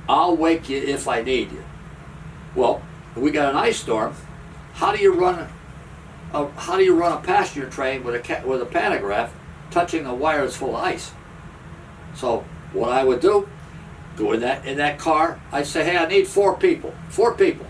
I'll wake you if I need you. Well, we got an ice storm. How do you run a passenger train with a pantograph touching a wire that's full of ice? So what I would do, go in that car, I'd say, hey, I need 4 people. 4 people.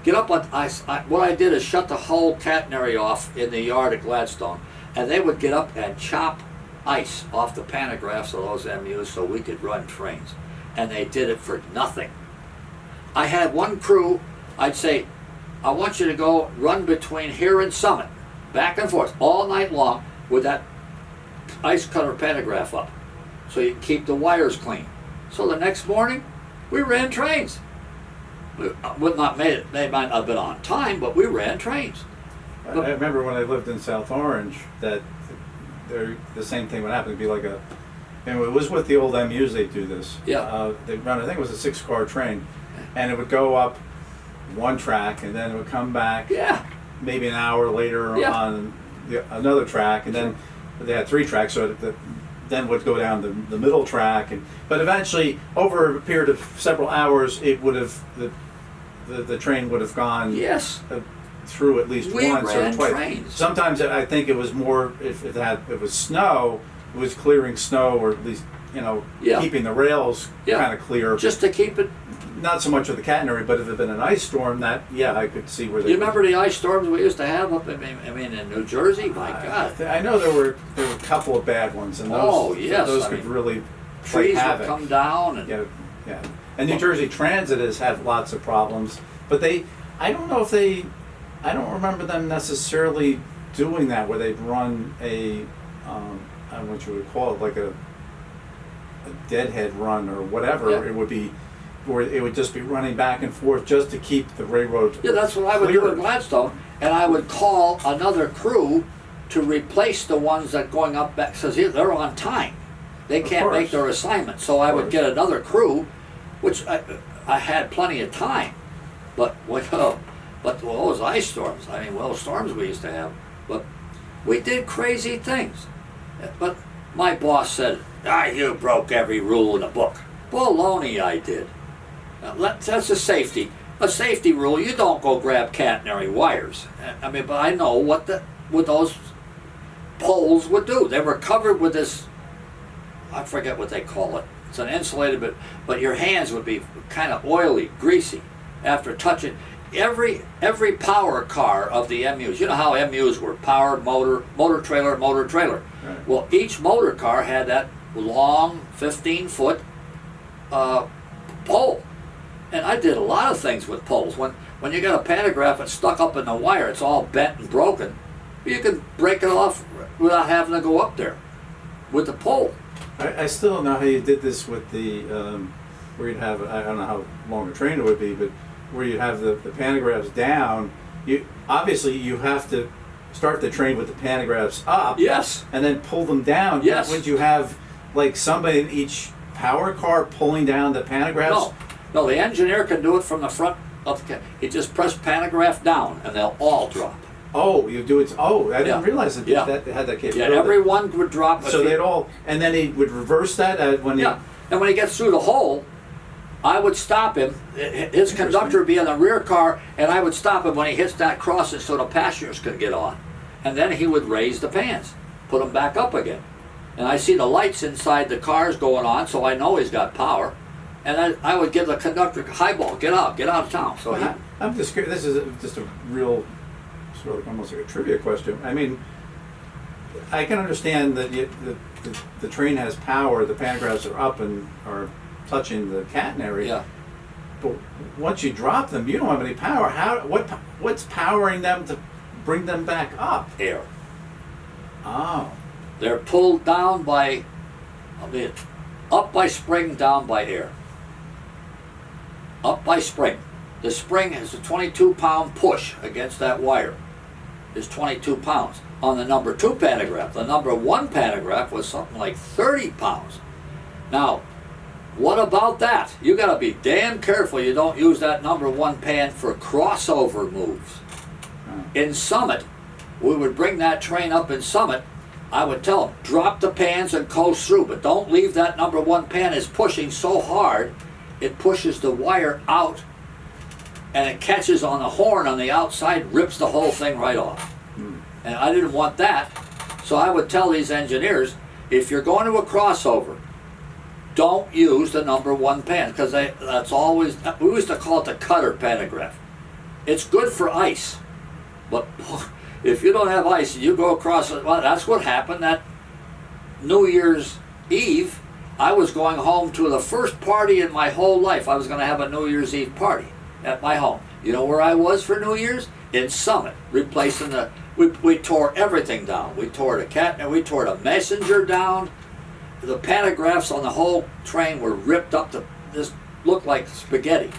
Get up on ice. What I did is shut the whole catenary off in the yard at Gladstone, and they would get up and chop ice off the pantographs of those MUs so we could run trains. And they did it for nothing. I had one crew, I'd say, I want you to go run between here and Summit, back and forth, all night long with that ice cutter pantograph up, so you keep the wires clean. So the next morning, we ran trains. They might not have been on time, but we ran trains. I remember when I lived in South Orange that the same thing would happen. It'd be like and it was with the old MUs they do this. Yeah. They run, I think it was a 6-car train, and it would go up one track, and then it would come back. Yeah. Maybe an hour later on another track, and then they had 3 tracks, so then would go down the middle track, but eventually over a period of several hours, it would have the train would have gone through at least once or twice. Trains. Sometimes I think it was more if it was snow, it was clearing snow, or at least keeping the rails kind of clear, just to keep it. Not so much of the catenary, but if it had been an ice storm, I could see where they. You remember the ice storms we used to have up in New Jersey? My God! I know there were a couple of bad ones, and those could really play trees havoc. would come down, and And New Jersey Transit has had lots of problems, but I don't remember them necessarily doing that, where they'd run I don't know what you would call it, like a deadhead run or whatever. Yeah. It would be. Where it would just be running back and forth just to keep the railroad. Yeah, that's what I would do in Gladstone, and I would call another crew to replace the ones that going up back, because they're on time. They can't make their assignment, so I would get another crew, which I had plenty of time. But but those ice storms, I mean, well, storms we used to have, but we did crazy things. But my boss said, you broke every rule in the book. Baloney, I did. That's a safety rule. You don't go grab catenary wires. I mean, but I know what those poles would do. They were covered with this, I forget what they call it. It's an insulated, but your hands would be kind of oily, greasy after touching. Every power car of the MUs, you know how MUs were, powered motor trailer. Right. Well, each motor car had that long 15-foot pole. And I did a lot of things with poles. When you got a pantograph that's stuck up in the wire, it's all bent and broken, you can break it off without having to go up there with the pole. I still don't know how you did this with the, where you'd have, I don't know how long a train it would be, but where you have the pantographs down, obviously you have to start the train with the pantographs up. Yes. And then pull them down. Yes. Would you have like somebody in each power car pulling down the pantographs? No, the engineer can do it from the front of the, he just press pantograph down and they'll all drop. Oh, you do it. Oh, I didn't realize that that had that capability. Yeah, everyone would drop. So they'd all, and then he would reverse that when he. Yeah, and when he gets through the hole, I would stop him. His conductor would be in the rear car, and I would stop him when he hits that crossing so the passengers could get on. And then he would raise the pans, put them back up again. And I see the lights inside the cars going on, so I know he's got power. And I would give the conductor, highball, get out of town. So I'm just curious, this is just a real, sort of almost like a trivia question. I mean, I can understand that the train has power, the pantographs are up and are touching the catenary. Yeah. But once you drop them, you don't have any power. What's powering them to bring them back up? Air. Oh. They're pulled down by, up by spring, down by air. Up by spring. The spring has a 22-pound push against that wire. Is 22 pounds. On the number 2 pantograph, the number 1 pantograph was something like 30 pounds. Now, what about that? You got to be damn careful you don't use that number 1 pan for crossover moves. In Summit, we would bring that train up in Summit. I would tell them, drop the pans and coast through, but don't leave that number 1 pan. Is pushing so hard, it pushes the wire out, and it catches on the horn on the outside, rips the whole thing right off. And I didn't want that, so I would tell these engineers, if you're going to a crossover, don't use the number 1 pan, because that's always, we used to call it the cutter pantograph. It's good for ice, but if you don't have ice and you go across, well, that's what happened that New Year's Eve. I was going home to the first party in my whole life. I was going to have a New Year's Eve party at my home. You know where I was for New Year's? In Summit, replacing we tore everything down. We tore the catenary, we tore the messenger down. The pantographs on the whole train were ripped up to this looked like spaghetti.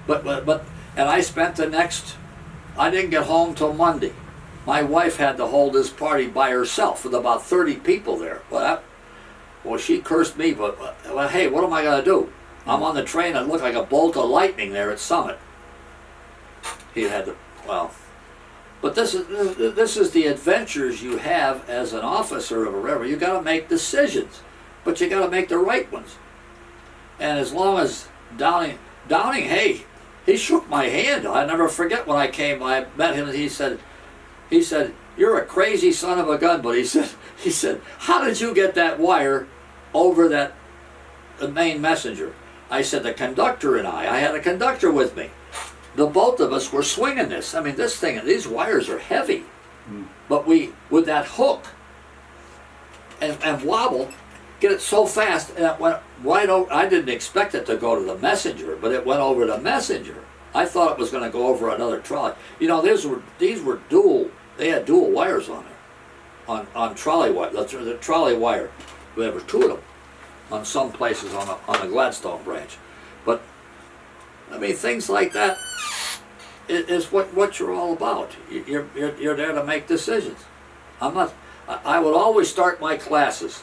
But and I spent I didn't get home till Monday. My wife had to hold this party by herself with about 30 people there. Well, she cursed me, but hey, what am I going to do? I'm on the train and looked like a bolt of lightning there at Summit. He had to, but this is the adventures you have as an officer of a railroad. You got to make decisions, but you got to make the right ones. And as long as Downing, hey, he shook my hand. I never forget when I met him, and he said, "You're a crazy son of a gun," but he said, "How did you get that wire over the main messenger?" I said, "The conductor and I had a conductor with me. The both of us were swinging this. I mean, these wires are heavy, but with that hook and wobble, get it so fast, and it went right over. I didn't expect it to go to the messenger, but it went over the messenger. I thought it was going to go over another trolley. You know, these were dual. They had dual wires on there, on trolley wire. The trolley wire. There were 2 of them on some places on the Gladstone branch, but I mean, things like that is what you're all about. You're there to make decisions. I would always start my classes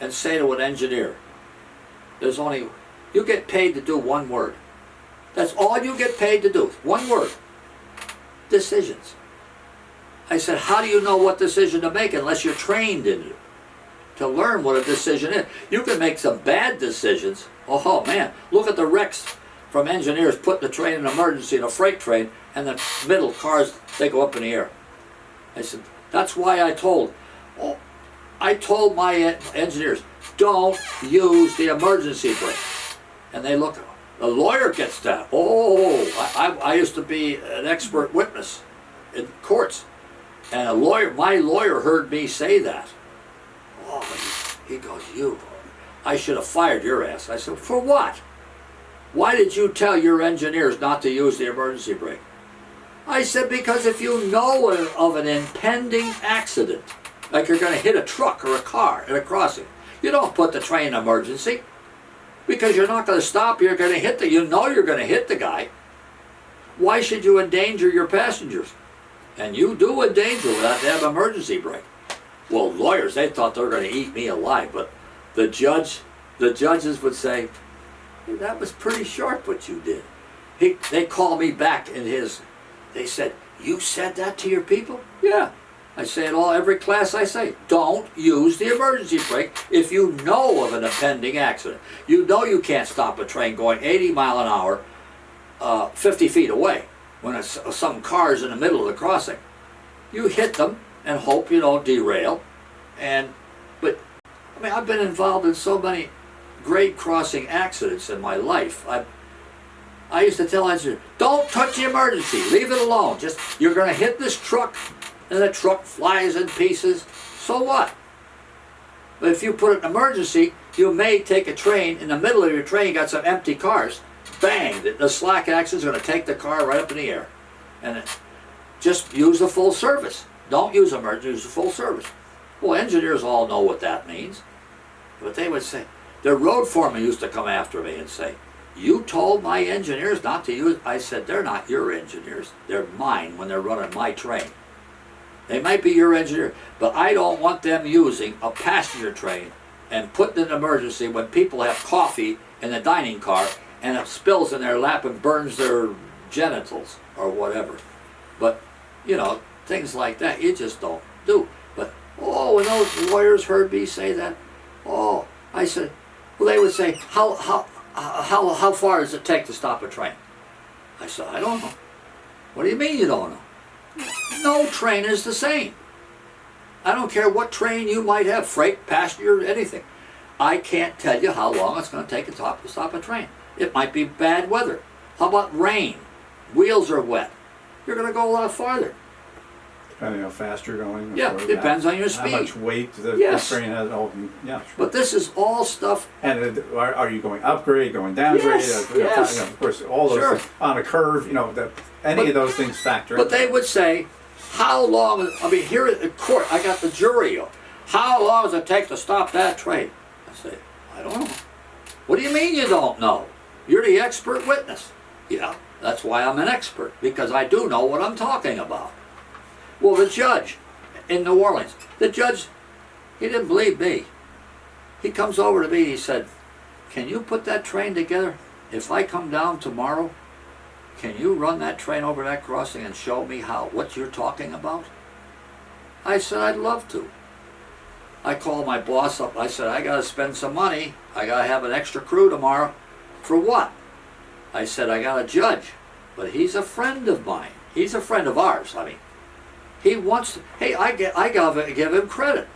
and say to an engineer, you get paid to do 1 word. That's all you get paid to do. One word. Decisions. I said, how do you know what decision to make unless you're trained in it? To learn what a decision is. You can make some bad decisions. Oh man, look at the wrecks from engineers putting the train in emergency in a freight train, and the middle cars, they go up in the air. I said, that's why I told my engineers, don't use the emergency brake. And they look, a lawyer gets that. Oh, I used to be an expert witness in courts. And my lawyer heard me say that. Oh, he goes, I should have fired your ass. I said, for what? Why did you tell your engineers not to use the emergency brake? I said, because if you know of an impending accident, like you're going to hit a truck or a car at a crossing, you don't put the train in emergency, because you're not going to stop. You're going to hit you're going to hit the guy. Why should you endanger your passengers? And you do endanger without to have emergency brake. Well, lawyers, they thought they were going to eat me alive, but the judges would say, hey, that was pretty sharp what you did. They called me back they said, you said that to your people? Yeah. I say it every class I say, don't use the emergency brake if you know of an impending accident. You know you can't stop a train going 80 mile an hour 50 feet away when some car's in the middle of the crossing. You hit them and hope you don't derail. But I mean, I've been involved in so many grade crossing accidents in my life. I used to tell engineers, don't touch the emergency, leave it alone. You're going to hit this truck, and the truck flies in pieces. So what? But if you put an emergency, you may take a train, in the middle of your train, you got some empty cars, bang, the slack axle is going to take the car right up in the air. And just use the full service. Don't use emergency, use the full service. Well, engineers all know what that means. But they would say, the road foreman used to come after me and say, you told my engineers not to use. I said, they're not your engineers. They're mine when they're running my train. They might be your engineer, but I don't want them using a passenger train and putting in an emergency when people have coffee in the dining car and it spills in their lap and burns their genitals or whatever. But, things like that you just don't do. But, when those lawyers heard me say that, I said, well, they would say, how far does it take to stop a train? I said, I don't know. What do you mean you don't know? No train is the same. I don't care what train you might have, freight, passenger, anything. I can't tell you how long it's going to take to stop a train. It might be bad weather. How about rain? Wheels are wet. You're going to go a lot farther. Depending how fast you're going. Yeah, depends on your speed. How much weight the train has. Yeah, sure. But this is all stuff. And are you going upgrade, going downgrade? Yes. Of course, all those things, on a curve. Any of those things factor. But they would say, how long? Here at court, I got the jury. How long does it take to stop that train? I say, I don't know. What do you mean you don't know? You're the expert witness. Yeah, that's why I'm an expert, because I do know what I'm talking about. Well, the judge in New Orleans, he didn't believe me. He comes over to me and he said, can you put that train together? If I come down tomorrow, can you run that train over that crossing and show me what you're talking about? I said, I'd love to. I called my boss up. I said, I got to spend some money. I got to have an extra crew tomorrow. For what? I said, I got a judge, but he's a friend of mine. He's a friend of ours. He wants to, I gotta give him credit.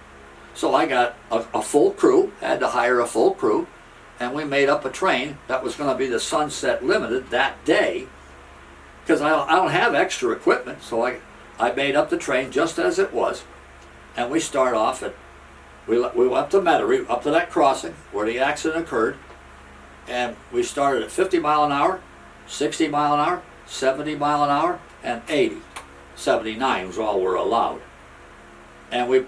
So I got a full crew, had to hire a full crew, and we made up a train that was going to be the Sunset Limited that day, because I don't have extra equipment, so I made up the train just as it was, and we start off we went up to Metairie, up to that crossing where the accident occurred, and we started at 50 mile an hour, 60 mile an hour, 70 mile an hour, and 80. 79 was all we're allowed. And we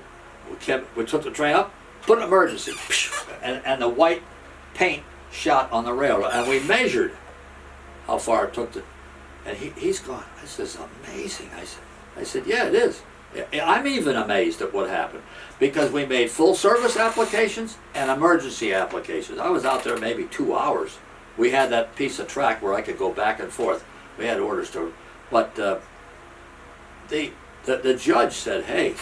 took the train up, put an emergency, and the white paint shot on the railroad, and we measured how far it took and he's gone, this is amazing. I said, yeah, it is. I'm even amazed at what happened, because we made full service applications and emergency applications. I was out there maybe 2 hours we had that piece of track where I could go back and forth. We had orders to, but the judge said, "Hey,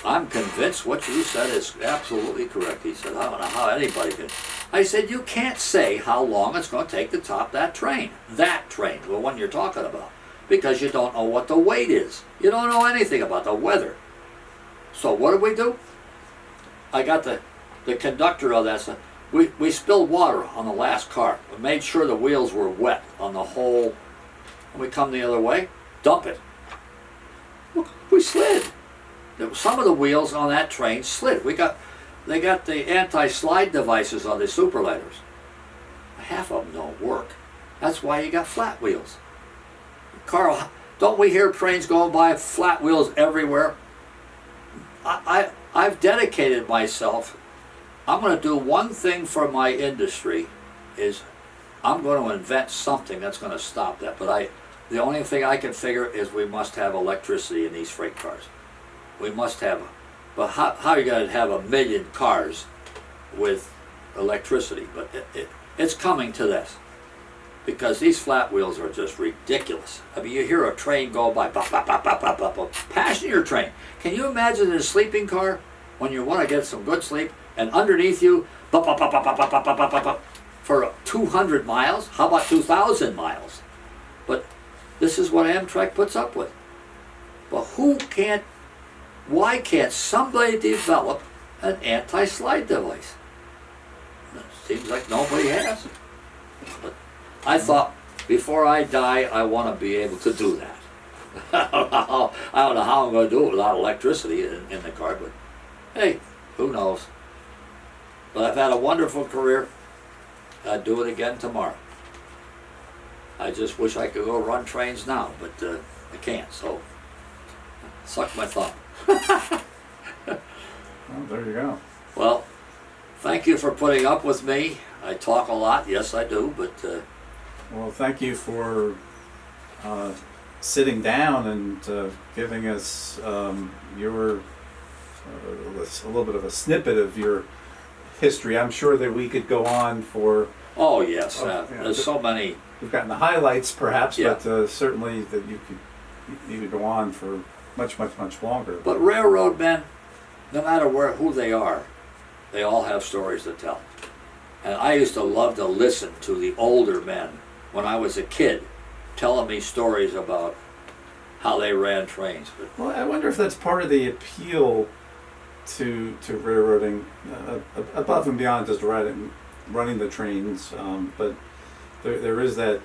I'm convinced what you said is absolutely correct." He said, "I don't know how anybody can." I said, "You can't say how long it's going to take to top that train, the one you're talking about, because you don't know what the weight is. You don't know anything about the weather." So what do? I got the conductor of that. So we spilled water on the last car. We made sure the wheels were wet on the whole. When we come the other way, dump it. Look, we slid. Some of the wheels on that train slid. They got the anti-slide devices on the superlighters. Half of them don't work. That's why you got flat wheels. Carl, don't we hear trains going by, flat wheels everywhere? I've dedicated myself. I'm going to do one thing for my industry, is I'm going to invent something that's going to stop that. But the only thing I can figure is we must have electricity in these freight cars. We must have. But how are you going to have 1 million cars with electricity? But it's coming to this, because these flat wheels are just ridiculous. I mean, you hear a train go by, bop, bop, bop, bop, bop, bop, bop. Passenger train. Can you imagine in a sleeping car when you want to get some good sleep, and underneath you, bop, bop, bop, bop, bop, bop, bop, bop, bop, bop, for 200 miles? How about 2,000 miles? But this is what Amtrak puts up with. But why can't somebody develop an anti-slide device? It seems like nobody has. But I thought, before I die, I want to be able to do that. I don't know how I'm going to do it without electricity in the car, but hey, who knows? But I've had a wonderful career. I'd do it again tomorrow. I just wish I could go run trains now, but I can't, so suck my thumb. Well, there you go. Well, thank you for putting up with me. I talk a lot, yes I do, but Well, thank you for sitting down and giving us your a little bit of a snippet of your history. I'm sure that we could go on for. oh yes, Yeah, there's so many. We've gotten the highlights, perhaps, Yeah. but certainly that you could go on for much longer. But railroad men, no matter who they are, they all have stories to tell. And I used to love to listen to the older men when I was a kid, telling me stories about how they ran trains. But Well, I wonder if that's part of the appeal to railroading, above and beyond just running the trains, but there is that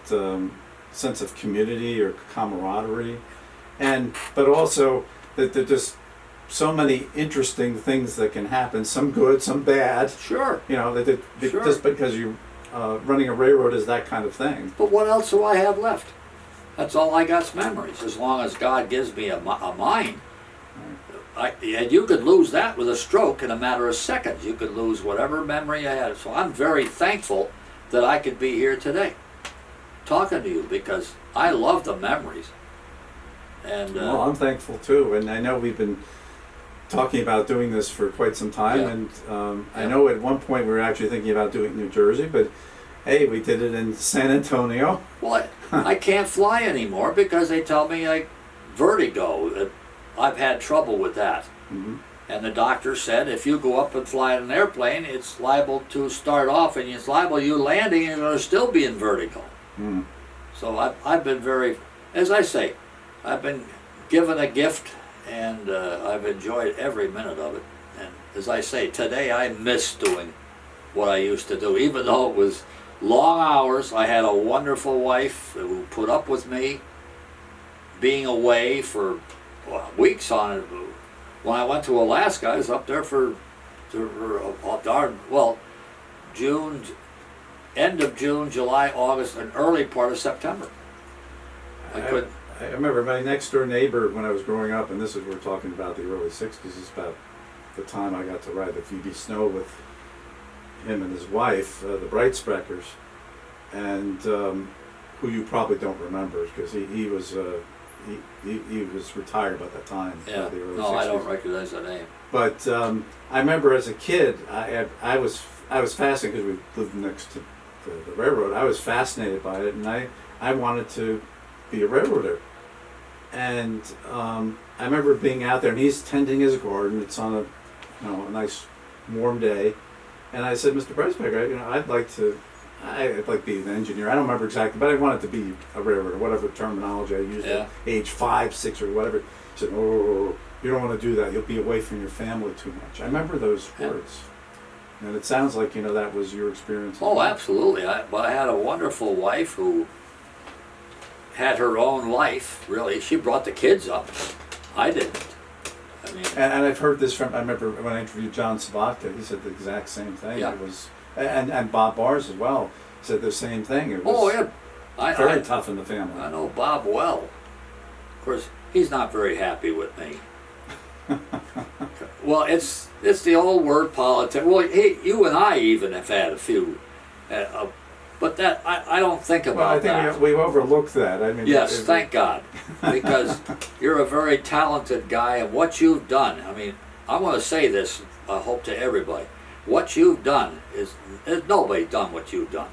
sense of community or camaraderie, but also that there's just so many interesting things that can happen, some good, some bad. sure. You know, Sure. just because you running a railroad is that kind of thing. But what else do I have left? That's all I got's memories. As long as God gives me a mind, and you could lose that with a stroke in a matter of seconds. You could lose whatever memory I had. So I'm very thankful that I could be here today, talking to you, because I love the memories. And Well, I'm thankful too, and I know we've been talking about doing this for quite some time, Yeah. and I know at one point we were actually thinking about doing it in New Jersey, but hey, we did it in San Antonio. well, I can't fly anymore because they tell me like vertigo. I've had trouble with that. Mm-hmm. And the doctor said if you go up and fly in an airplane, it's liable to start off and it's liable you landing and you're going to still be in vertigo. Mm. So I've been very, as I say, I've been given a gift, and I've enjoyed every minute of it. And as I say, today I miss doing what I used to do. Even though it was long hours, I had a wonderful wife who put up with me being away for weeks on it. When I went to Alaska, I was up there for June, end of June, July, August, and early part of September. I remember my next door neighbor when I was growing up, and this is we're talking about the early '60s. Is about the time I got to ride the Phoebe Snow with him and his wife, the Brightspreckers, and who you probably don't remember because he was retired by that time. Yeah, the early no, 60s. I don't recognize the name. But I remember as a kid, I was fascinated because we lived next to the railroad. I was fascinated by it, and I wanted to be a railroader. And I remember being out there, and he's tending his garden. It's on a nice warm day, and I said, Mr. Breisbeck, I'd like to be an engineer. I don't remember exactly, but I wanted to be a railroader, whatever terminology I used at age 5, 6, or whatever. He said, oh, you don't want to do that. You'll be away from your family too much. I remember those words. And it sounds like, that was your experience. Oh, absolutely. I had a wonderful wife who had her own life, really. She brought the kids up. I didn't. I mean, and I've heard this I remember when I interviewed John Sabatka, he said the exact same thing. Yeah. It was, and Bob Bars as well said the same thing. It was very tough in the family. I know Bob well. Of course, he's not very happy with me. Well, it's the old word politics. Well, you and I even have had a few, but that I don't think about that. I think we've overlooked that. I mean, yes, thank God, because you're a very talented guy, and what you've done. I mean, I want to say this. I hope to everybody, what you've done is nobody done what you've done.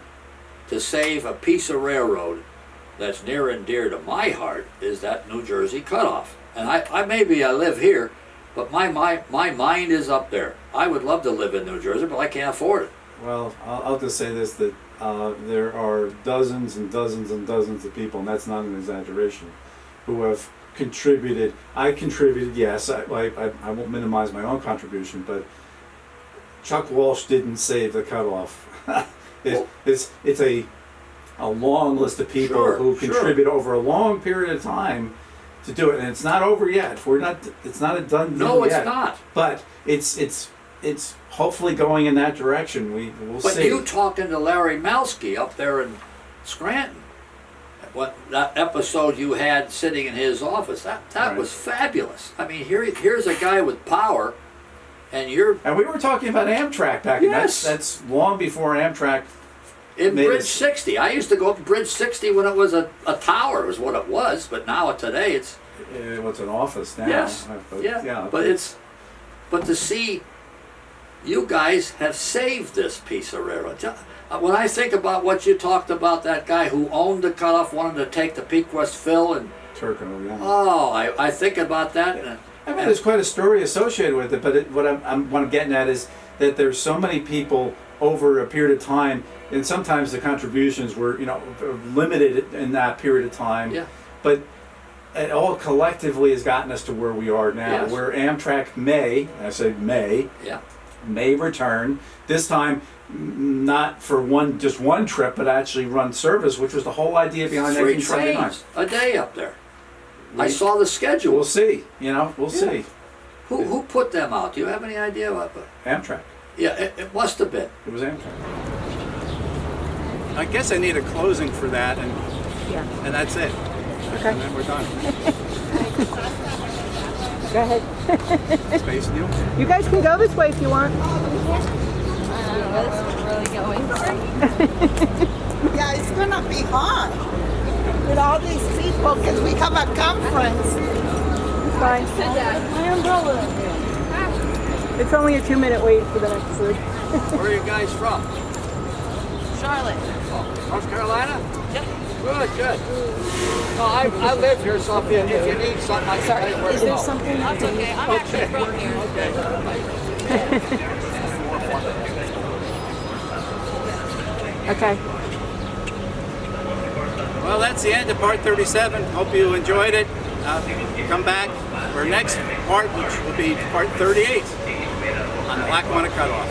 To save a piece of railroad that's near and dear to my heart is that New Jersey Cut-Off. And I maybe I live here, but my mind is up there. I would love to live in New Jersey, but I can't afford it. Well, I'll just say this, that there are dozens and dozens and dozens of people, and that's not an exaggeration, who have contributed. I contributed, yes, I won't minimize my own contribution, but Chuck Walsh didn't save the Cut-Off. It's a long list of people who contribute over a long period of time to do it, and it's not over yet. It's not a done deal No, it's yet. not. But it's hopefully going in that direction. We'll see. But you talking to Larry Malsky up there in Scranton, that episode you had sitting in his office, that was fabulous. I mean, here's a guy with power, and we were talking about Amtrak back then. That's long before Amtrak. In Bridge 60. I used to go up Bridge 60 when it was a tower, is what it was, but now today it's an office now. Yes. But to see you guys have saved this piece of railroad. When I think about what you talked about, that guy who owned the Cut-Off wanted to take the Pequest Fill and Turkino, yeah. Oh, I think about that. I mean, there's quite a story associated with it, but what I'm getting at is that there's so many people over a period of time, and sometimes the contributions were, limited in that period of time. Yeah. But it all collectively has gotten us to where we are now, where Amtrak may return. This time, not for just one trip, but actually run service, which was the whole idea behind 3 1979. trains a day up there. I saw the schedule. We'll see. We'll see. Who put them out? Do you have any idea about that? Amtrak. Yeah, it must have been. It was Amtrak. I guess I need a closing for that, and that's it. Okay. And then we're done. Go ahead. Space Neil. You guys can go this way if you want. That's really going. Yeah, it's gonna be hard with all these people because we have a conference. It's fine. My umbrella. It's only a 2-minute wait for the next food. Where are you guys from? Charlotte. North Carolina? Yep. Good. No, I live here, so if you need something, I can tell you where to go. something? That's okay. I'm actually from here. Okay. Well, that's the end of part 37. Hope you enjoyed it. Come back for next part, which will be part 38 on the Lackawanna Cut-Off.